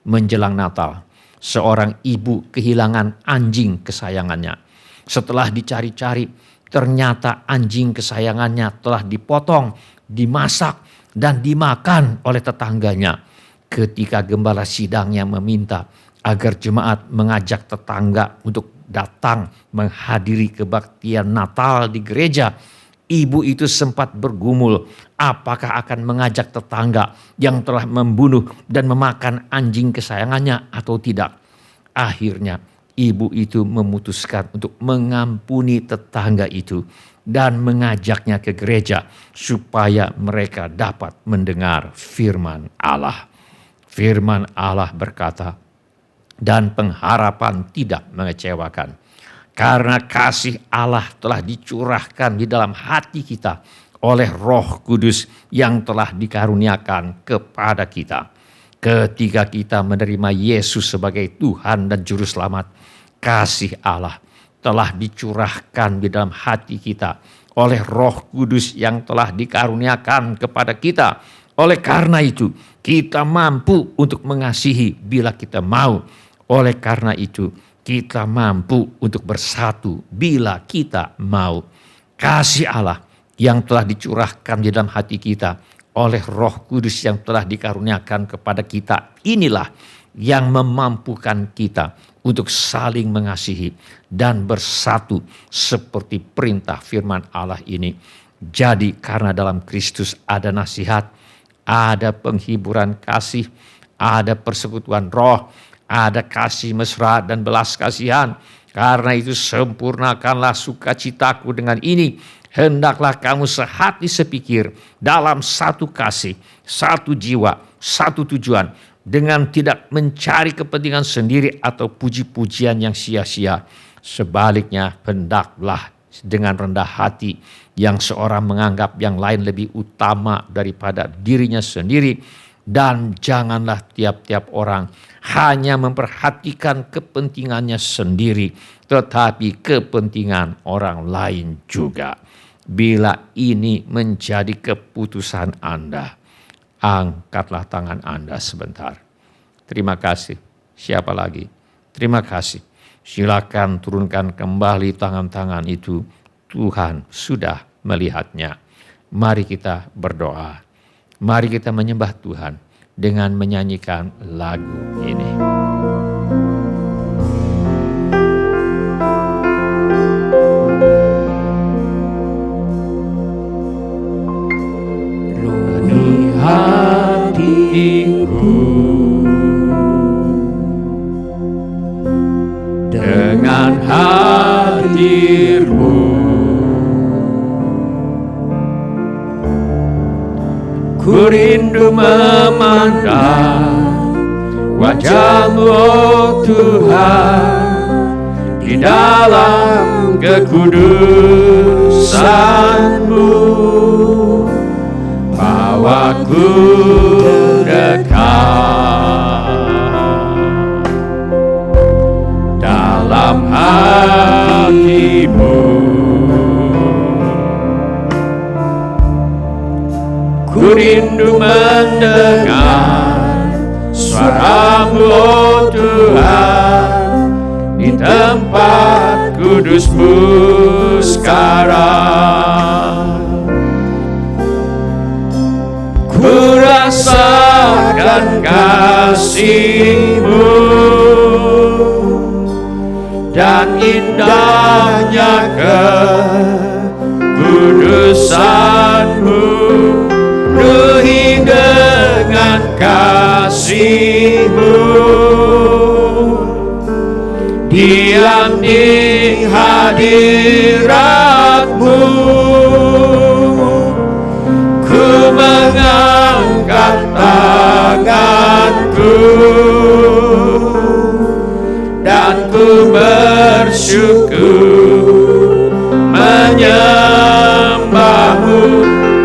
menjelang Natal, seorang ibu kehilangan anjing kesayangannya. Setelah dicari-cari, ternyata anjing kesayangannya telah dipotong, dimasak, dan dimakan oleh tetangganya. Ketika gembala sidangnya meminta agar jemaat mengajak tetangga untuk datang menghadiri kebaktian Natal di gereja, ibu itu sempat bergumul apakah akan mengajak tetangga yang telah membunuh dan memakan anjing kesayangannya atau tidak. Akhirnya ibu itu memutuskan untuk mengampuni tetangga itu dan mengajaknya ke gereja supaya mereka dapat mendengar firman Allah. Firman Allah berkata, dan pengharapan tidak mengecewakan. Karena kasih Allah telah dicurahkan di dalam hati kita oleh Roh Kudus yang telah dikaruniakan kepada kita. Ketika kita menerima Yesus sebagai Tuhan dan Juru Selamat, kasih Allah telah dicurahkan di dalam hati kita oleh Roh Kudus yang telah dikaruniakan kepada kita. Oleh karena itu, kita mampu untuk mengasihi bila kita mau. Oleh karena itu, kita mampu untuk bersatu bila kita mau. Kasih Allah yang telah dicurahkan di dalam hati kita oleh Roh Kudus yang telah dikaruniakan kepada kita, inilah yang memampukan kita untuk saling mengasihi dan bersatu seperti perintah firman Allah ini. Jadi karena dalam Kristus ada nasihat, ada penghiburan kasih, ada persekutuan roh, ada kasih mesra dan belas kasihan. Karena itu sempurnakanlah sukacitaku dengan ini. Hendaklah kamu sehati sepikir dalam satu kasih, satu jiwa, satu tujuan, dengan tidak mencari kepentingan sendiri atau puji-pujian yang sia-sia. Sebaliknya, hendaklah dengan rendah hati yang seorang menganggap yang lain lebih utama daripada dirinya sendiri, dan janganlah tiap-tiap orang hanya memperhatikan kepentingannya sendiri, tetapi kepentingan orang lain juga. Bila ini menjadi keputusan Anda, angkatlah tangan Anda sebentar. Terima kasih. Siapa lagi? Terima kasih. Silakan turunkan kembali tangan-tangan itu. Tuhan sudah melihatnya. Mari kita berdoa. Mari kita menyembah Tuhan dengan menyanyikan lagu ini. Penuhi hatiku Dengan hadir-Mu, ku rindu memandang wajah-Mu, oh Tuhan, di dalam kekudusan-Mu. Bawaku dekat dalam hati-Mu, ku rindu mendengar suara-Mu, oh Tuhan, di tempat kudus-Mu sekarang. Ku rasakan kasih-Mu dan indahnya kekudusan-Mu, penuhi dengan kasih-Mu, diam di hadirat-Mu, ku mengangkat tanganku dan ku bersyukur menyembah-Mu,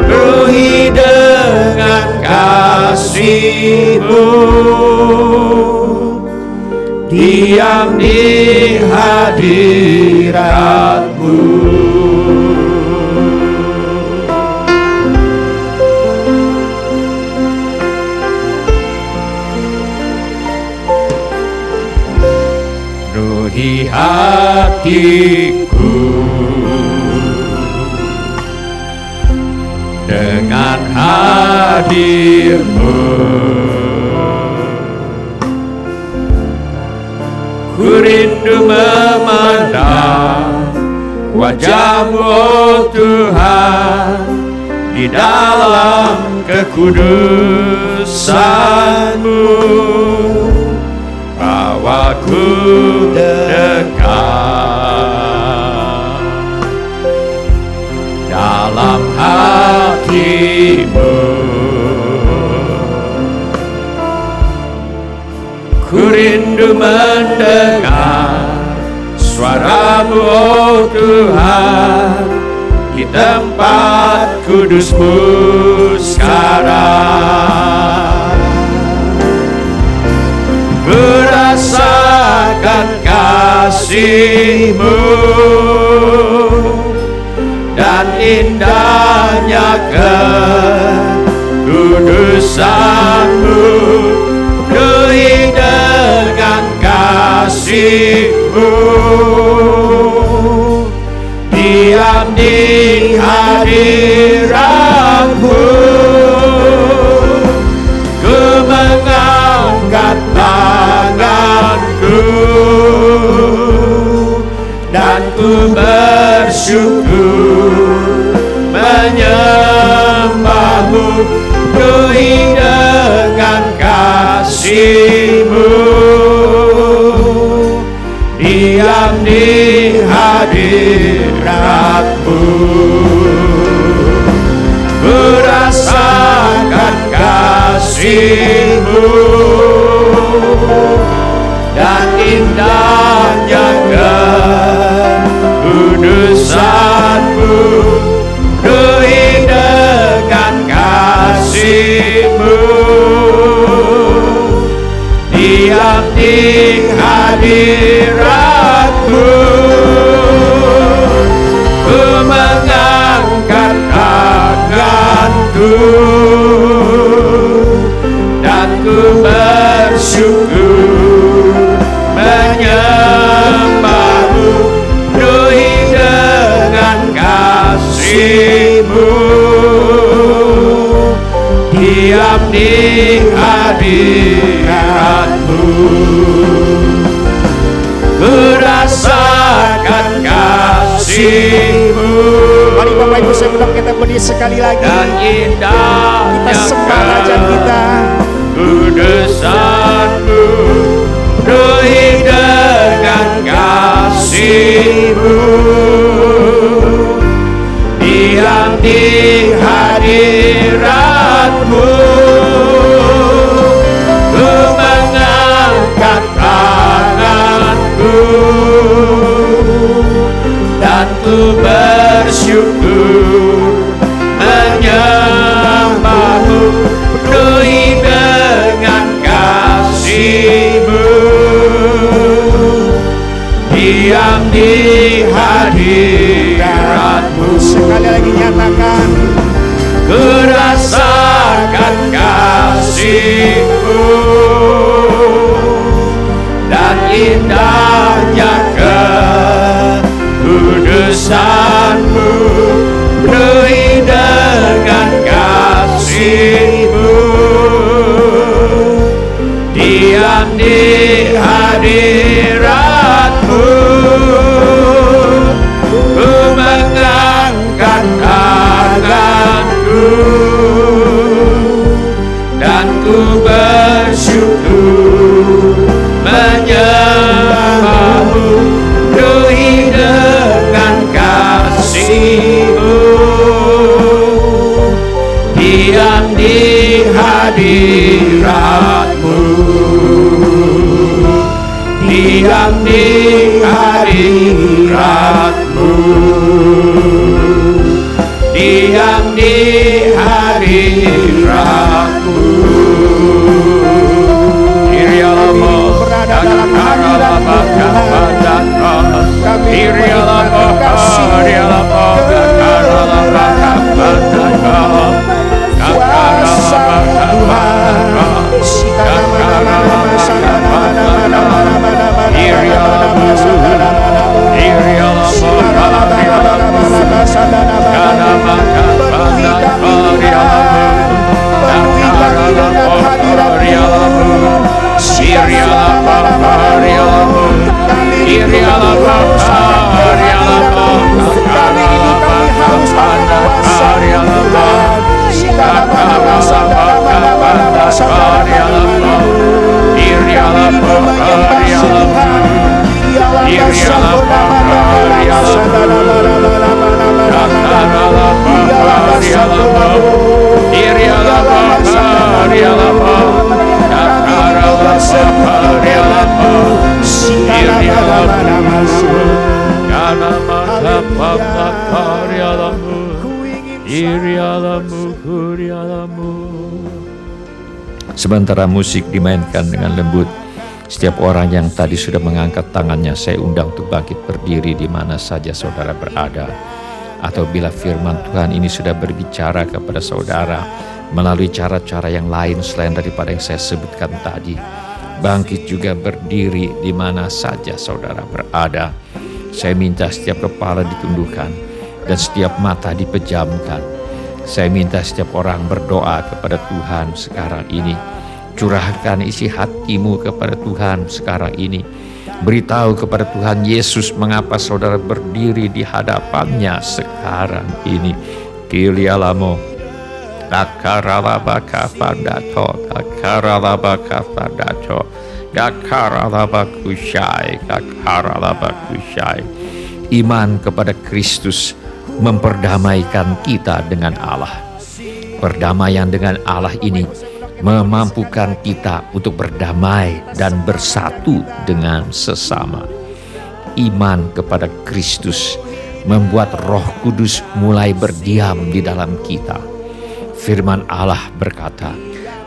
penuhi dengan kasih-Mu, diam di hadirat-Mu. Penuhi hatiku dengan hadir-Mu, ku rindu memandang wajah-Mu, oh Tuhan, di dalam kekudusan-Mu. Bawaku dekat dalam hati-Mu, ku rindu mendengar suara-Mu, oh Tuhan, di tempat kudus-Mu sekarang. Ku rasakan kasih-Mu dan indahnya kekudusan-Mu, penuhi dengan kasih-Mu, diam di hadirat-Mu, ku mengangkat tanganku dan ku bersyukur menyembah-Mu, penuhi dengan kasih-Mu, diam di hadirat-Mu, ku rasakan kasih-Mu dan indahnya kekudusan-Mu, penuhi dengan kasih-Mu, diam di hadirat-Mu, ku mengangkat tanganku dan ku bersyukur menyembah-Mu, penuhi dengan kasih-Mu, di hadirat-Mu. Ku rasakan kasih-Mu. Mari Bapak Ibu saya undang kita berdiri sekali lagi. Dan indahnya Kita sembah Raja kita. kudusan-Mu, penuhi dengan kasih-Mu. Diam di hadirat-Mu, ku mengangkat tanganku dan ku bersyukur menyembah-Mu, penuhi dengan kasih-Mu. Diam di hadirat-Mu. Sekali lagi nyatakan, ku rasakan kasih-Mu dan indahnya kekudusan-Mu, penuhi dengan kasih-Mu. Diam di hadirat-Mu, ku mengangkat tanganku dan ku bersyukur menyembah-Mu, penuhi dengan kasih-Mu. Diam di hadirat-Mu, diam di hadirat-Mu, diam di hadirat-Mu. Irialamo, berada dalam hadirat-Mu Tuhan. Kami Irialamo, kasih Irialamo, kuasa Sementara musik dimainkan dengan lembut, setiap orang yang tadi sudah mengangkat tangannya saya undang untuk bangkit berdiri di mana saja saudara berada. Atau bila firman Tuhan ini sudah berbicara kepada saudara melalui cara-cara yang lain selain daripada yang saya sebutkan tadi, bangkit juga berdiri di mana saja saudara berada. Saya minta setiap kepala ditundukkan dan setiap mata dipejamkan. Saya minta setiap orang berdoa kepada Tuhan sekarang ini. Curahkan isi hatimu kepada Tuhan sekarang ini. Beritahu kepada Tuhan Yesus mengapa saudara berdiri di hadapannya sekarang ini. Kilialamo, Kakaralabaka Pandato, Kakaralabaka Pandato, Kakaralabakushai, Kakaralabakushai. Iman kepada Kristus memperdamaikan kita dengan Allah. Perdamaian dengan Allah ini memampukan kita untuk berdamai dan bersatu dengan sesama. Iman kepada Kristus membuat Roh Kudus mulai berdiam di dalam kita. Firman Allah berkata,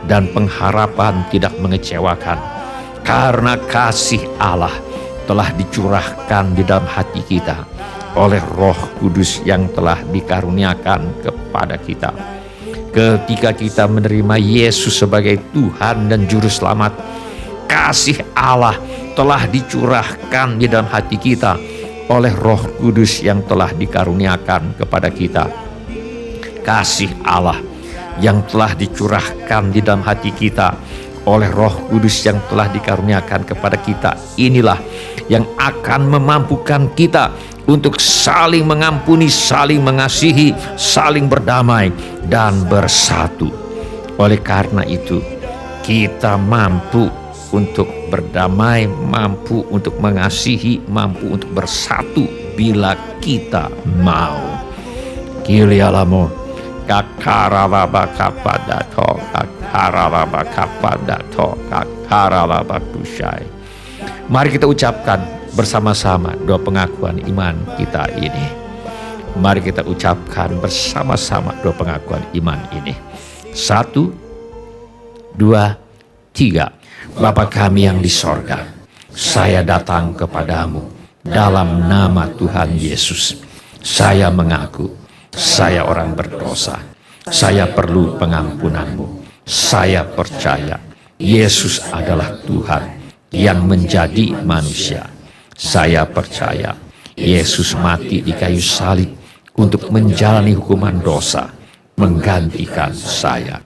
dan pengharapan tidak mengecewakan, karena kasih Allah telah dicurahkan di dalam hati kita oleh Roh Kudus yang telah dikaruniakan kepada kita. Ketika kita menerima Yesus sebagai Tuhan dan Juru Selamat, kasih Allah telah dicurahkan di dalam hati kita oleh Roh Kudus yang telah dikaruniakan kepada kita. Kasih Allah yang telah dicurahkan di dalam hati kita oleh Roh Kudus yang telah dikaruniakan kepada kita, inilah yang akan memampukan kita untuk saling mengampuni, saling mengasihi, saling berdamai, dan bersatu. Oleh karena itu, kita mampu untuk berdamai, mampu untuk mengasihi, mampu untuk bersatu bila kita mau. Kilialamo kakaralaba kapadato kakaralaba kapadato kakaralaba kusyai. Mari kita ucapkan bersama-sama doa pengakuan iman kita ini. Mari kita ucapkan bersama-sama doa pengakuan iman ini. 1, 2, 3. Bapa kami yang di sorga, saya datang kepadamu dalam nama Tuhan Yesus. Saya mengaku saya orang berdosa. Saya perlu pengampunanmu. Saya percaya Yesus adalah Tuhan yang menjadi manusia. Saya percaya Yesus mati di kayu salib untuk menjalani hukuman dosa, menggantikan saya.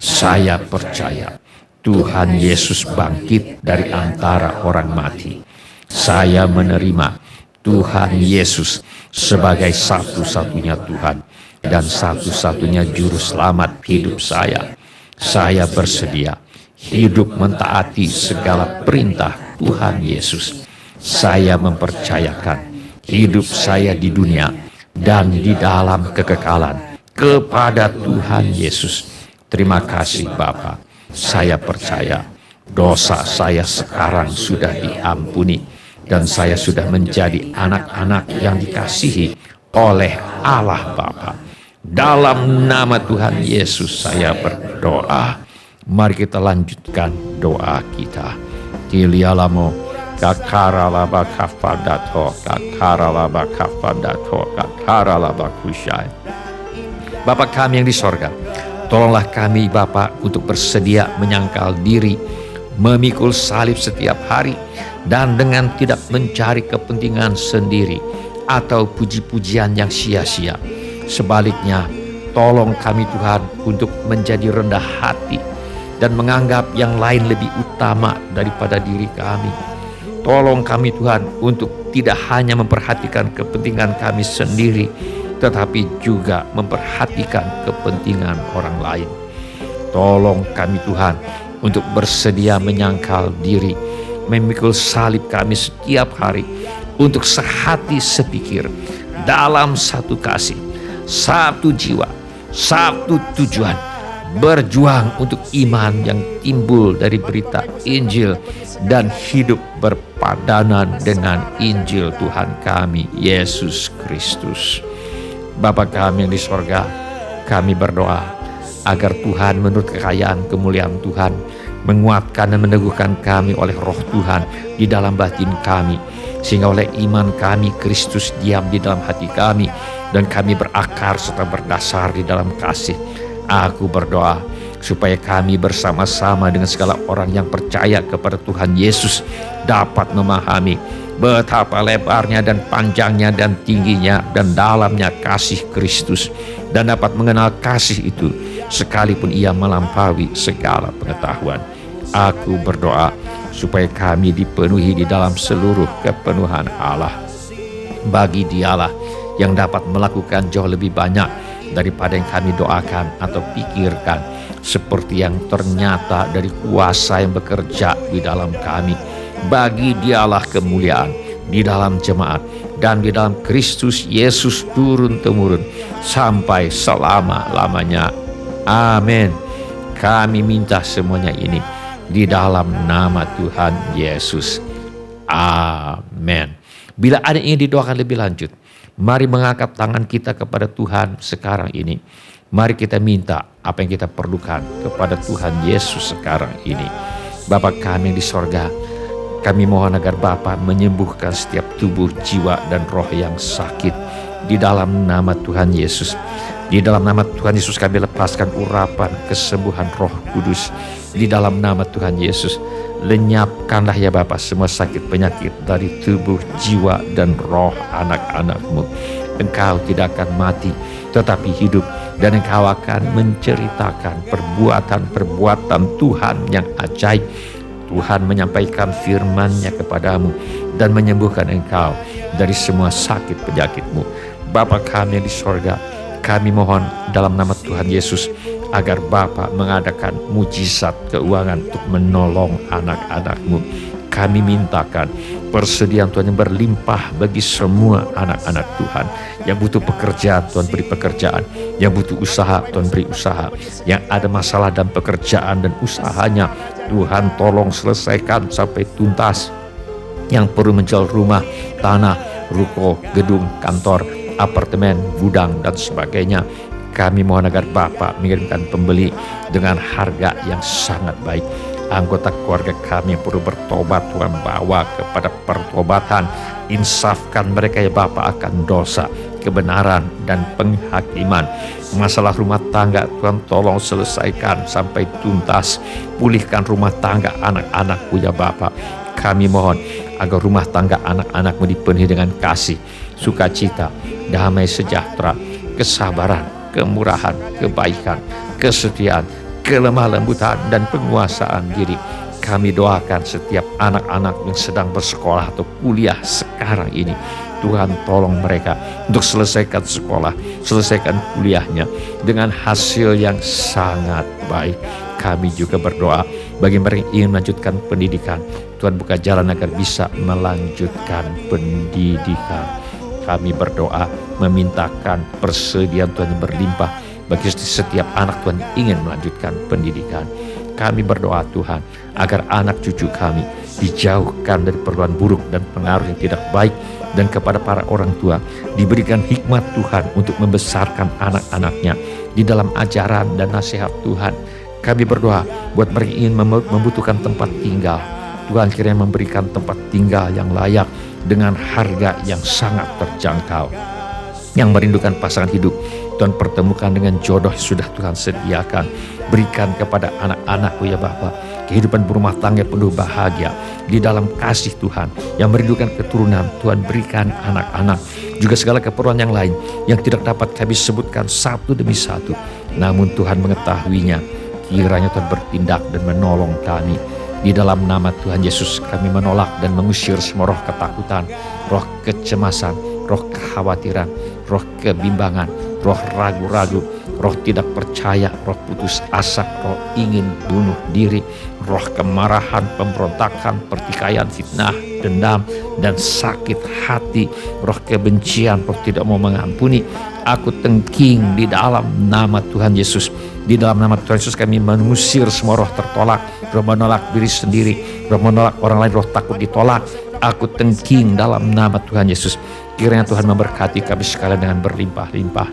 Saya percaya Tuhan Yesus bangkit dari antara orang mati. Saya menerima Tuhan Yesus sebagai satu-satunya Tuhan dan satu-satunya juru selamat hidup saya. Saya bersedia hidup mentaati segala perintah Tuhan Yesus. Saya mempercayakan hidup saya di dunia dan di dalam kekekalan kepada Tuhan Yesus. Terima kasih Bapa. Saya percaya dosa saya sekarang sudah diampuni dan saya sudah menjadi anak-anak yang dikasihi oleh Allah Bapa. Dalam nama Tuhan Yesus saya berdoa. Mari kita lanjutkan doa kita. Tilialamo kakaralaba kafadato kakaralaba kafadato kakaralaba kusyai. Bapa kami yang di sorga, tolonglah kami Bapa untuk bersedia menyangkal diri, memikul salib setiap hari, dan dengan tidak mencari kepentingan sendiri atau puji-pujian yang sia-sia. Sebaliknya, tolong kami Tuhan untuk menjadi rendah hati dan menganggap yang lain lebih utama daripada diri kami. Tolong kami Tuhan untuk tidak hanya memperhatikan kepentingan kami sendiri, tetapi juga memperhatikan kepentingan orang lain. Tolong kami Tuhan untuk bersedia menyangkal diri, memikul salib kami setiap hari, untuk sehati sepikir, dalam satu kasih, satu jiwa, satu tujuan, berjuang untuk iman yang timbul dari berita Injil dan hidup berpadanan dengan Injil Tuhan kami Yesus Kristus. Bapa kami yang di sorga, kami berdoa agar Tuhan menurut kekayaan kemuliaan Tuhan menguatkan dan meneguhkan kami oleh Roh Tuhan di dalam batin kami, sehingga oleh iman kami Kristus diam di dalam hati kami dan kami berakar serta berdasar di dalam kasih. Aku berdoa supaya kami bersama-sama dengan segala orang yang percaya kepada Tuhan Yesus dapat memahami betapa lebarnya dan panjangnya dan tingginya dan dalamnya kasih Kristus, dan dapat mengenal kasih itu sekalipun ia melampaui segala pengetahuan. Aku berdoa supaya kami dipenuhi di dalam seluruh kepenuhan Allah. Bagi Dialah yang dapat melakukan jauh lebih banyak daripada yang kami doakan atau pikirkan, seperti yang ternyata dari kuasa yang bekerja di dalam kami. Bagi Dialah kemuliaan di dalam jemaat dan di dalam Kristus Yesus turun-temurun sampai selama-lamanya. Amin. Kami minta semuanya ini di dalam nama Tuhan Yesus. Amin. Bila ada yang ingin didoakan lebih lanjut, mari mengangkat tangan kita kepada Tuhan sekarang ini. Mari kita minta apa yang kita perlukan kepada Tuhan Yesus sekarang ini. Bapa kami yang di sorga, kami mohon agar Bapa menyembuhkan setiap tubuh, jiwa, dan roh yang sakit. di dalam nama Tuhan Yesus. Di dalam nama Tuhan Yesus kami lepaskan urapan kesembuhan Roh Kudus. Di dalam nama Tuhan Yesus, lenyapkanlah ya Bapa semua sakit penyakit dari tubuh, jiwa, dan roh anak-anak-Mu. Engkau tidak akan mati, tetapi hidup, dan Engkau akan menceritakan perbuatan-perbuatan Tuhan yang ajaib. Tuhan menyampaikan firman-Nya kepadamu dan menyembuhkan engkau dari semua sakit penyakit-Mu. Bapa kami yang di sorga, kami mohon dalam nama Tuhan Yesus agar Bapa mengadakan mujizat keuangan untuk menolong anak-anak-Mu. Kami mintakan persediaan Tuhan yang berlimpah bagi semua anak-anak Tuhan. Yang butuh pekerjaan, Tuhan beri pekerjaan. Yang butuh usaha, Tuhan beri usaha. Yang ada masalah dalam pekerjaan dan usahanya, Tuhan tolong selesaikan sampai tuntas. Yang perlu menjual rumah, tanah, ruko, gedung, kantor, apartemen, gudang, dan sebagainya, kami mohon agar Bapa mengirimkan pembeli dengan harga yang sangat baik. Anggota keluarga kami yang perlu bertobat, Tuhan bawa kepada pertobatan. Insafkan mereka ya Bapa akan dosa, kebenaran, dan penghakiman. Masalah rumah tangga Tuhan tolong selesaikan sampai tuntas. Pulihkan rumah tangga anak-anak-Mu ya Bapa. Kami mohon agar rumah tangga anak-anak-Mu dipenuhi dengan kasih, sukacita, damai sejahtera, kesabaran, kemurahan, kebaikan, kesetiaan, kelemah lembutan, dan penguasaan diri. Kami doakan setiap anak-anak yang sedang bersekolah atau kuliah sekarang ini, Tuhan tolong mereka untuk selesaikan sekolah, selesaikan kuliahnya dengan hasil yang sangat baik. Kami juga berdoa bagi mereka yang ingin melanjutkan pendidikan, Tuhan buka jalan agar bisa melanjutkan pendidikan. Kami berdoa memintakan persediaan Tuhan yang berlimpah bagi setiap anak Tuhan yang ingin melanjutkan pendidikan. Kami berdoa Tuhan agar anak cucu kami dijauhkan dari perbuatan buruk dan pengaruh yang tidak baik, dan kepada para orang tua diberikan hikmat Tuhan untuk membesarkan anak-anaknya di dalam ajaran dan nasihat Tuhan. Kami berdoa buat mereka ingin membutuhkan tempat tinggal, Tuhan kiranya memberikan tempat tinggal yang layak dengan harga yang sangat terjangkau. Yang merindukan pasangan hidup, Tuhan pertemukan dengan jodoh yang sudah Tuhan sediakan. Berikan kepada anak-anak-Ku ya Bapa kehidupan berumah tangga penuh bahagia di dalam kasih Tuhan. Yang merindukan keturunan, Tuhan berikan anak-anak. Juga segala keperluan yang lain yang tidak dapat kami sebutkan satu demi satu, namun Tuhan mengetahuinya. Kiranya Tuhan bertindak dan menolong kami. Di dalam nama Tuhan Yesus kami menolak dan mengusir semua roh ketakutan, roh kecemasan, roh kekhawatiran, roh kebimbangan, roh ragu-ragu, roh tidak percaya, roh putus asa, roh ingin bunuh diri, roh kemarahan, pemberontakan, pertikaian, fitnah, dendam, dan sakit hati, roh kebencian, roh tidak mau mengampuni. Aku tengking di dalam nama Tuhan Yesus. Di dalam nama Tuhan Yesus kami mengusir semua roh tertolak, roh menolak diri sendiri, roh menolak orang lain, roh takut ditolak. Aku tengking dalam nama Tuhan Yesus. Kiranya Tuhan memberkati kami sekalian dengan berlimpah-limpah.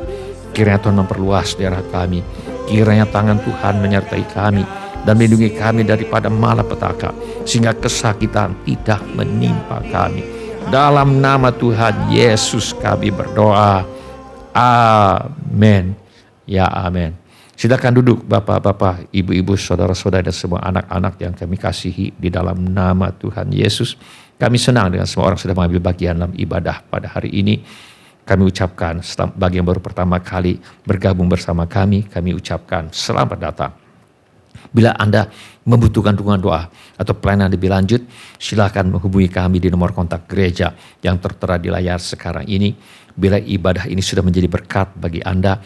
Kiranya Tuhan memperluas daerah kami. Kiranya tangan Tuhan menyertai kami dan melindungi kami daripada malapetaka, sehingga kesakitan tidak menimpa kami. Dalam nama Tuhan Yesus kami berdoa. Amin. Ya amin. Silakan duduk bapak-bapak, ibu-ibu, saudara-saudara, dan semua anak-anak yang kami kasihi di dalam nama Tuhan Yesus. Kami senang dengan semua orang sudah mengambil bagian dalam ibadah pada hari ini. Kami ucapkan bagi yang baru pertama kali bergabung bersama kami ucapkan selamat datang. Bila Anda membutuhkan dukungan doa atau pelayanan lebih lanjut, silakan menghubungi kami di nomor kontak gereja yang tertera di layar sekarang ini. Bila ibadah ini sudah menjadi berkat bagi Anda,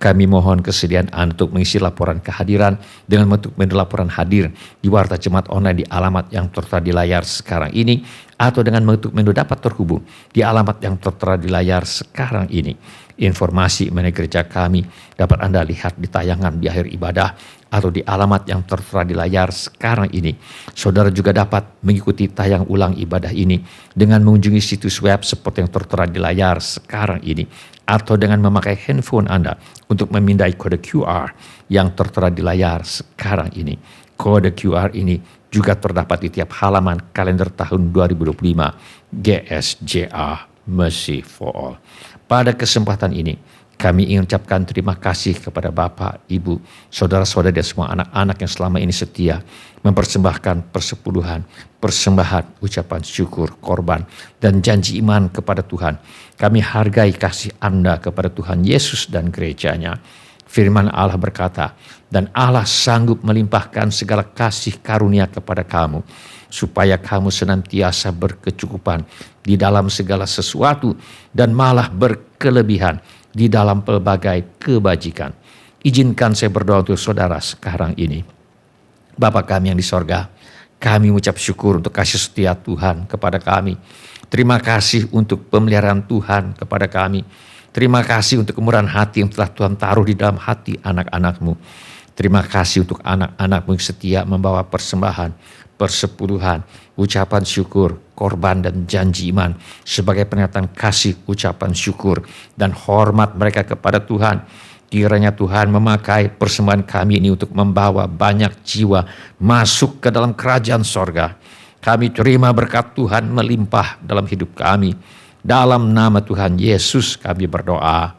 kami mohon kesediaan Anda untuk mengisi laporan kehadiran dengan bentuk menu laporan hadir di Warta Jemaat Online di alamat yang tertera di layar sekarang ini, atau dengan bentuk menu dapat terhubung di alamat yang tertera di layar sekarang ini. Informasi mengenai gereja kami dapat Anda lihat di tayangan di akhir ibadah atau di alamat yang tertera di layar sekarang ini. Saudara juga dapat mengikuti tayang ulang ibadah ini dengan mengunjungi situs web seperti yang tertera di layar sekarang ini, atau dengan memakai handphone Anda untuk memindai kode QR yang tertera di layar sekarang ini. Kode QR ini juga terdapat di tiap halaman kalender tahun 2025 GSJA Mercy for All. Pada kesempatan ini, kami ingin ucapkan terima kasih kepada Bapak, Ibu, saudara-saudara dan semua anak-anak yang selama ini setia mempersembahkan persepuluhan, persembahan, ucapan syukur, korban, dan janji iman kepada Tuhan. Kami hargai kasih Anda kepada Tuhan Yesus dan gerejanya. Firman Allah berkata, dan Allah sanggup melimpahkan segala kasih karunia kepada kamu, supaya kamu senantiasa berkecukupan di dalam segala sesuatu dan malah berkelebihan di dalam pelbagai kebajikan. Izinkan saya berdoa untuk saudara sekarang ini. Bapa kami yang di sorga, kami mengucap syukur untuk kasih setia Tuhan kepada kami. Terima kasih untuk pemeliharaan Tuhan kepada kami. Terima kasih untuk kemurahan hati yang telah Tuhan taruh di dalam hati anak-anak-Mu. Terima kasih untuk anak-anak-Mu yang setia membawa persembahan, persepuluhan, ucapan syukur, korban dan janji iman sebagai pernyataan kasih, ucapan syukur dan hormat mereka kepada Tuhan. Kiranya Tuhan memakai persembahan kami ini untuk membawa banyak jiwa masuk ke dalam kerajaan sorga. Kami terima berkat Tuhan melimpah dalam hidup kami. Dalam nama Tuhan Yesus kami berdoa.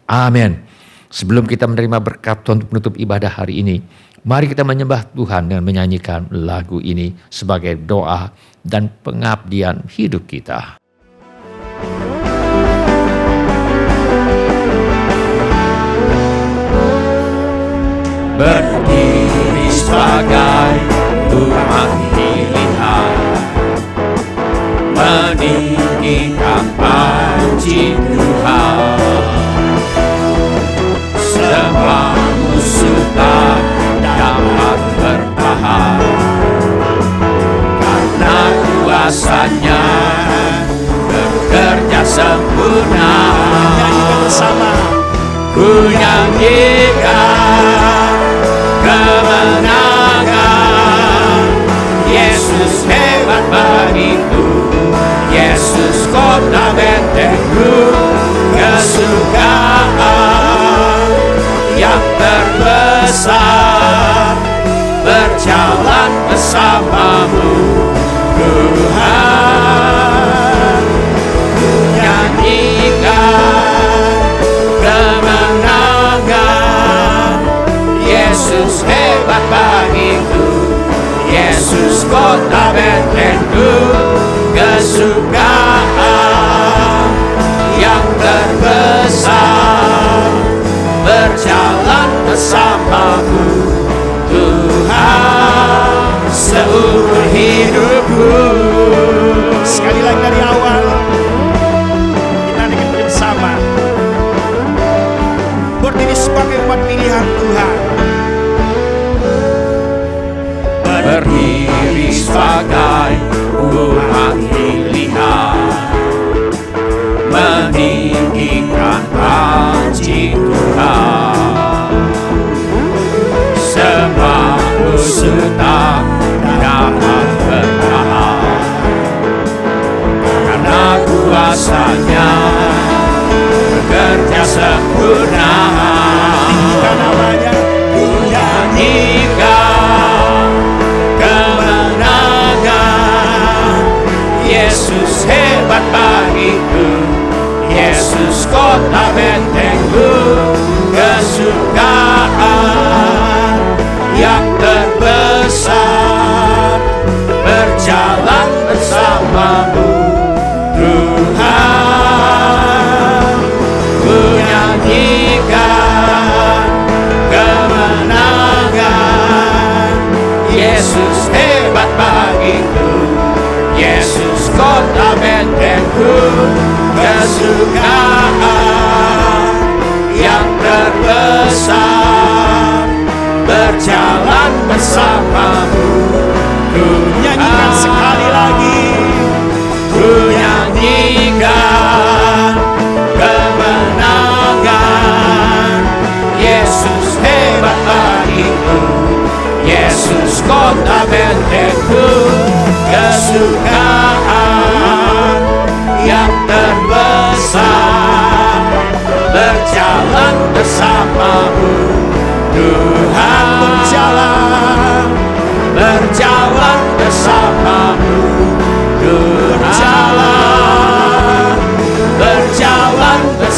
Amin. Sebelum kita menerima berkat Tuhan untuk menutup ibadah hari ini, mari kita menyembah Tuhan dan menyanyikan lagu ini sebagai doa dan pengabdian hidup kita. Berdiri sebagai umat pilihan, meninggikan puji Tuhan. Semua musuh tak dapat bertahan, karena kuasa-Nya bekerja sempurna. Nyanyikan bersama. Ku nyanyikan kemenangan. Yesus hebat bagiku, Yesus kota bentengku, kesukaan yang terbesar berjalan bersamamu Tuhan. Ku nyanyikan kemenangan. Yesus hebat bagiku, Yesus kota bentengku, kesukaan yang terbesar berjalan bersamamu Tuhan seumur hidupku. Sekali lagi dari awal, kita akan bersama. Berdiri sebagai umat pilihan Tuhan. Berdiri sebagai umat pilihan, meninggikan puji Tuhan. Semua musuh tak dapat bertahan, karena kuasa-Nya bekerja sempurna. Tinggikan namanya. Ku nyanyikan kemenangan. Yesus hebat bagiku, Yesus kota bentengku, kesukaan yang terbesar berjalan bersamamu Tuhan. Ku nyanyikan kemenangan. Yesus hebat bagiku, Yesus kota bentengku, kesukaan yang terbesar berjalan bersamamu Tuhan. Nyanyikan sekali lagi. Ku nyanyikan kemenangan. Yesus hebat bagiku, Yesus kota bentengku, kesukaan yang terbesar berjalan bersamamu Tuhan. Berjalan bersamamu Tuhan. Berjalan bersamamu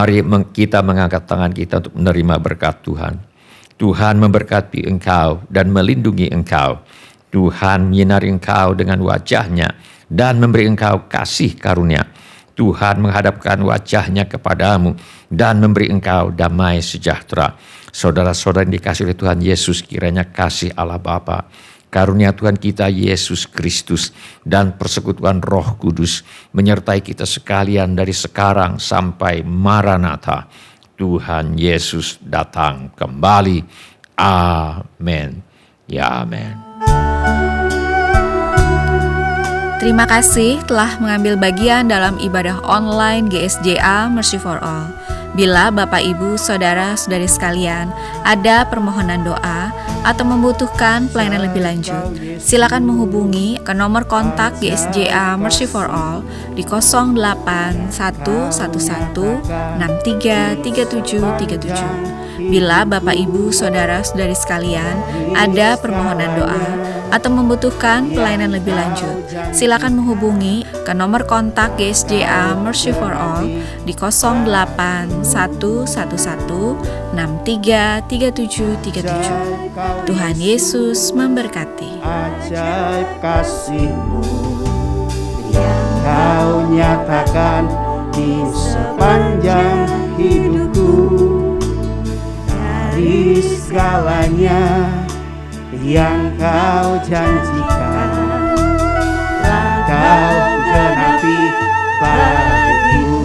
Mari kita mengangkat tangan kita untuk menerima berkat Tuhan. Tuhan memberkati engkau dan melindungi engkau. Tuhan menyinari engkau dengan wajah-Nya dan memberi engkau kasih karunia. Tuhan menghadapkan wajah-Nya kepadamu dan memberi engkau damai sejahtera. Saudara-saudara yang dikasihi oleh Tuhan Yesus, kiranya kasih Allah Bapa, karunia Tuhan kita Yesus Kristus, dan persekutuan Roh Kudus menyertai kita sekalian dari sekarang sampai Maranatha. Tuhan Yesus datang kembali. Amin. Ya amin. Terima kasih telah mengambil bagian dalam ibadah online GSJA Mercy for All. Bila Bapak, Ibu, Saudara, Saudari sekalian ada permohonan doa atau membutuhkan pelayanan lebih lanjut, silakan menghubungi ke nomor kontak GSJA Mercy for All di 08111633737. Bila Bapak, Ibu, Saudara, Saudari sekalian ada permohonan doa atau membutuhkan pelayanan lebih lanjut, silakan menghubungi ke nomor kontak GSJA Mercy for All di 08111633737. Tuhan Yesus memberkati. Ajaib kasih-Mu yang Kau nyatakan di sepanjang hidupku, dari segalanya yang Kau janjikan Kau genapi bagiku.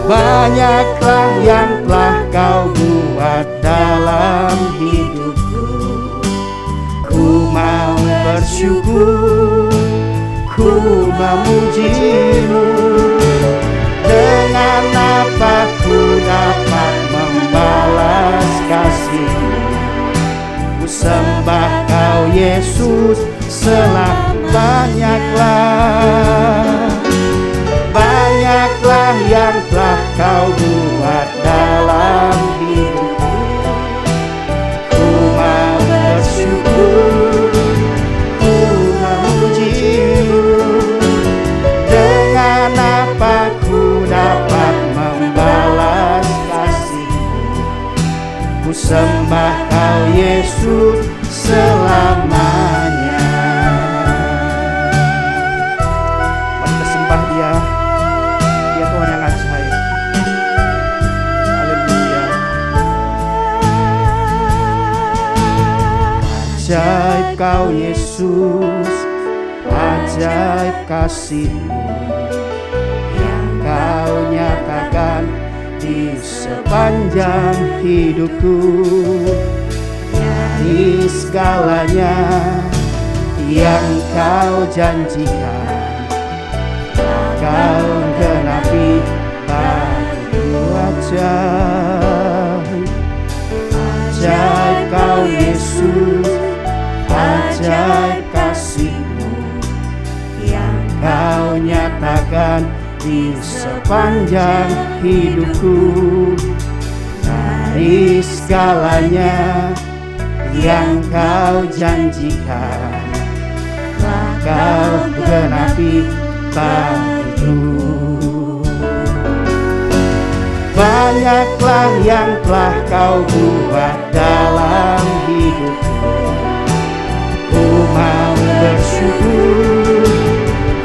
Banyaklah yang telah Kau buat dalam hidupku. Ku mau bersyukur, ku memuji-Mu. Dengan apa ku dapat membalas kasih-Mu? Ku sembah Kau Yesus Banyaklah yang telah Kau buat dalam hidupku. Ku mau bersyukur, ku memuji-Mu. Dengan apa ku dapat membalas kasih-Mu? Ku sembah Kau Yesus selamanya. Mari kita sembah Dia. Dia Tuhan yang ajaib. Haleluya. Ajaib Kau Yesus, ajaib kasih-Mu yang Kau nyatakan di sepanjang hidupku. Dari segalanya yang Kau janjikan Kau genapi bagiku. Ajaib Kau Yesus, ajaib kasih-Mu yang Kau nyatakan di sepanjang hidupku. Dari segalanya yang Kau janjikan Kau genapi bagiku. Banyaklah yang telah Kau buat dalam hidupku. Ku mau bersyukur,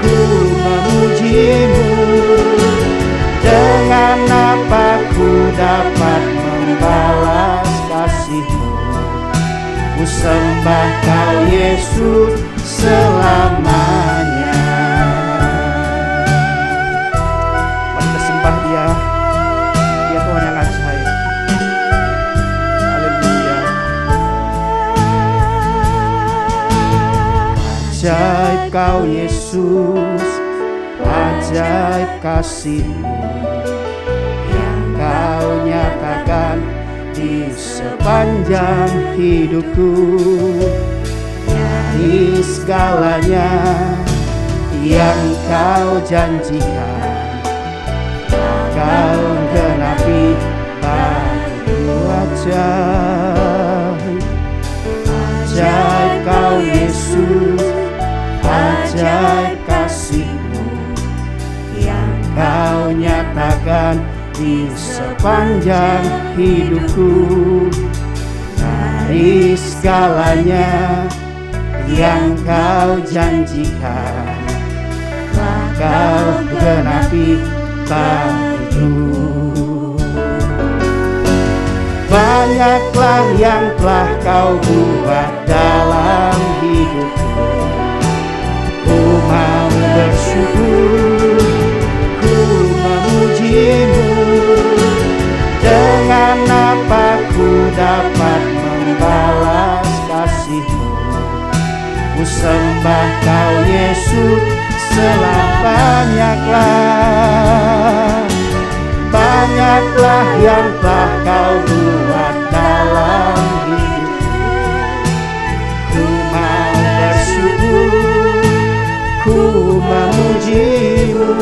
ku memuji-Mu. Dengan apa ku dapat membalas kasih-Mu? Ku sembah Kau Yesus selamanya. Mari kita sembah Dia. Dia Tuhan yang ajaib. Haleluya. Ajaib Kau Yesus, ajaib kasih-Mu yang Kau nyatakan di sepanjang hidupku. Dari segalanya yang Kau janjikan Kau genapi bagiku. Ajaib Kau Yesus, ajaib kasih-Mu yang Kau kasih sepanjang hidupku. Dari segalanya yang kau janjikan, kau genapi bagiku. Banyaklah yang telah kau buat dalam hidupku. Ku mau bersyukur, ku memujimu. Dengan apa ku dapat membalas kasih-Mu? Ku sembah Kau Yesus selabanyaklah. Banyaklah yang telah Kau buat dalam hidupku. Ku mau bersyukur, ku memuji-Mu.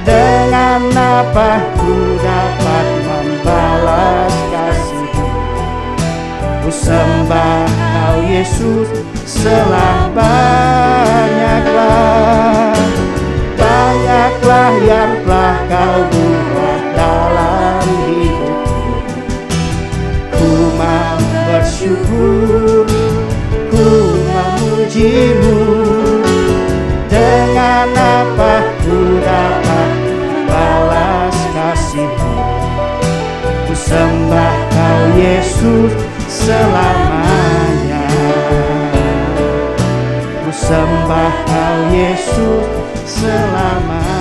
Dengan apa ku dapat membalas kasih-Mu? Ku sembah Kau Yesus selabanyaklah. Banyaklah yang telah Kau buat dalam hidupku. Ku mau bersyukur, ku memuji-Mu. Dengan apa ku dapat balas kasih-Mu? Ku sembah Kau Yesus selamanya. Ku sembah Kau Yesus selamanya.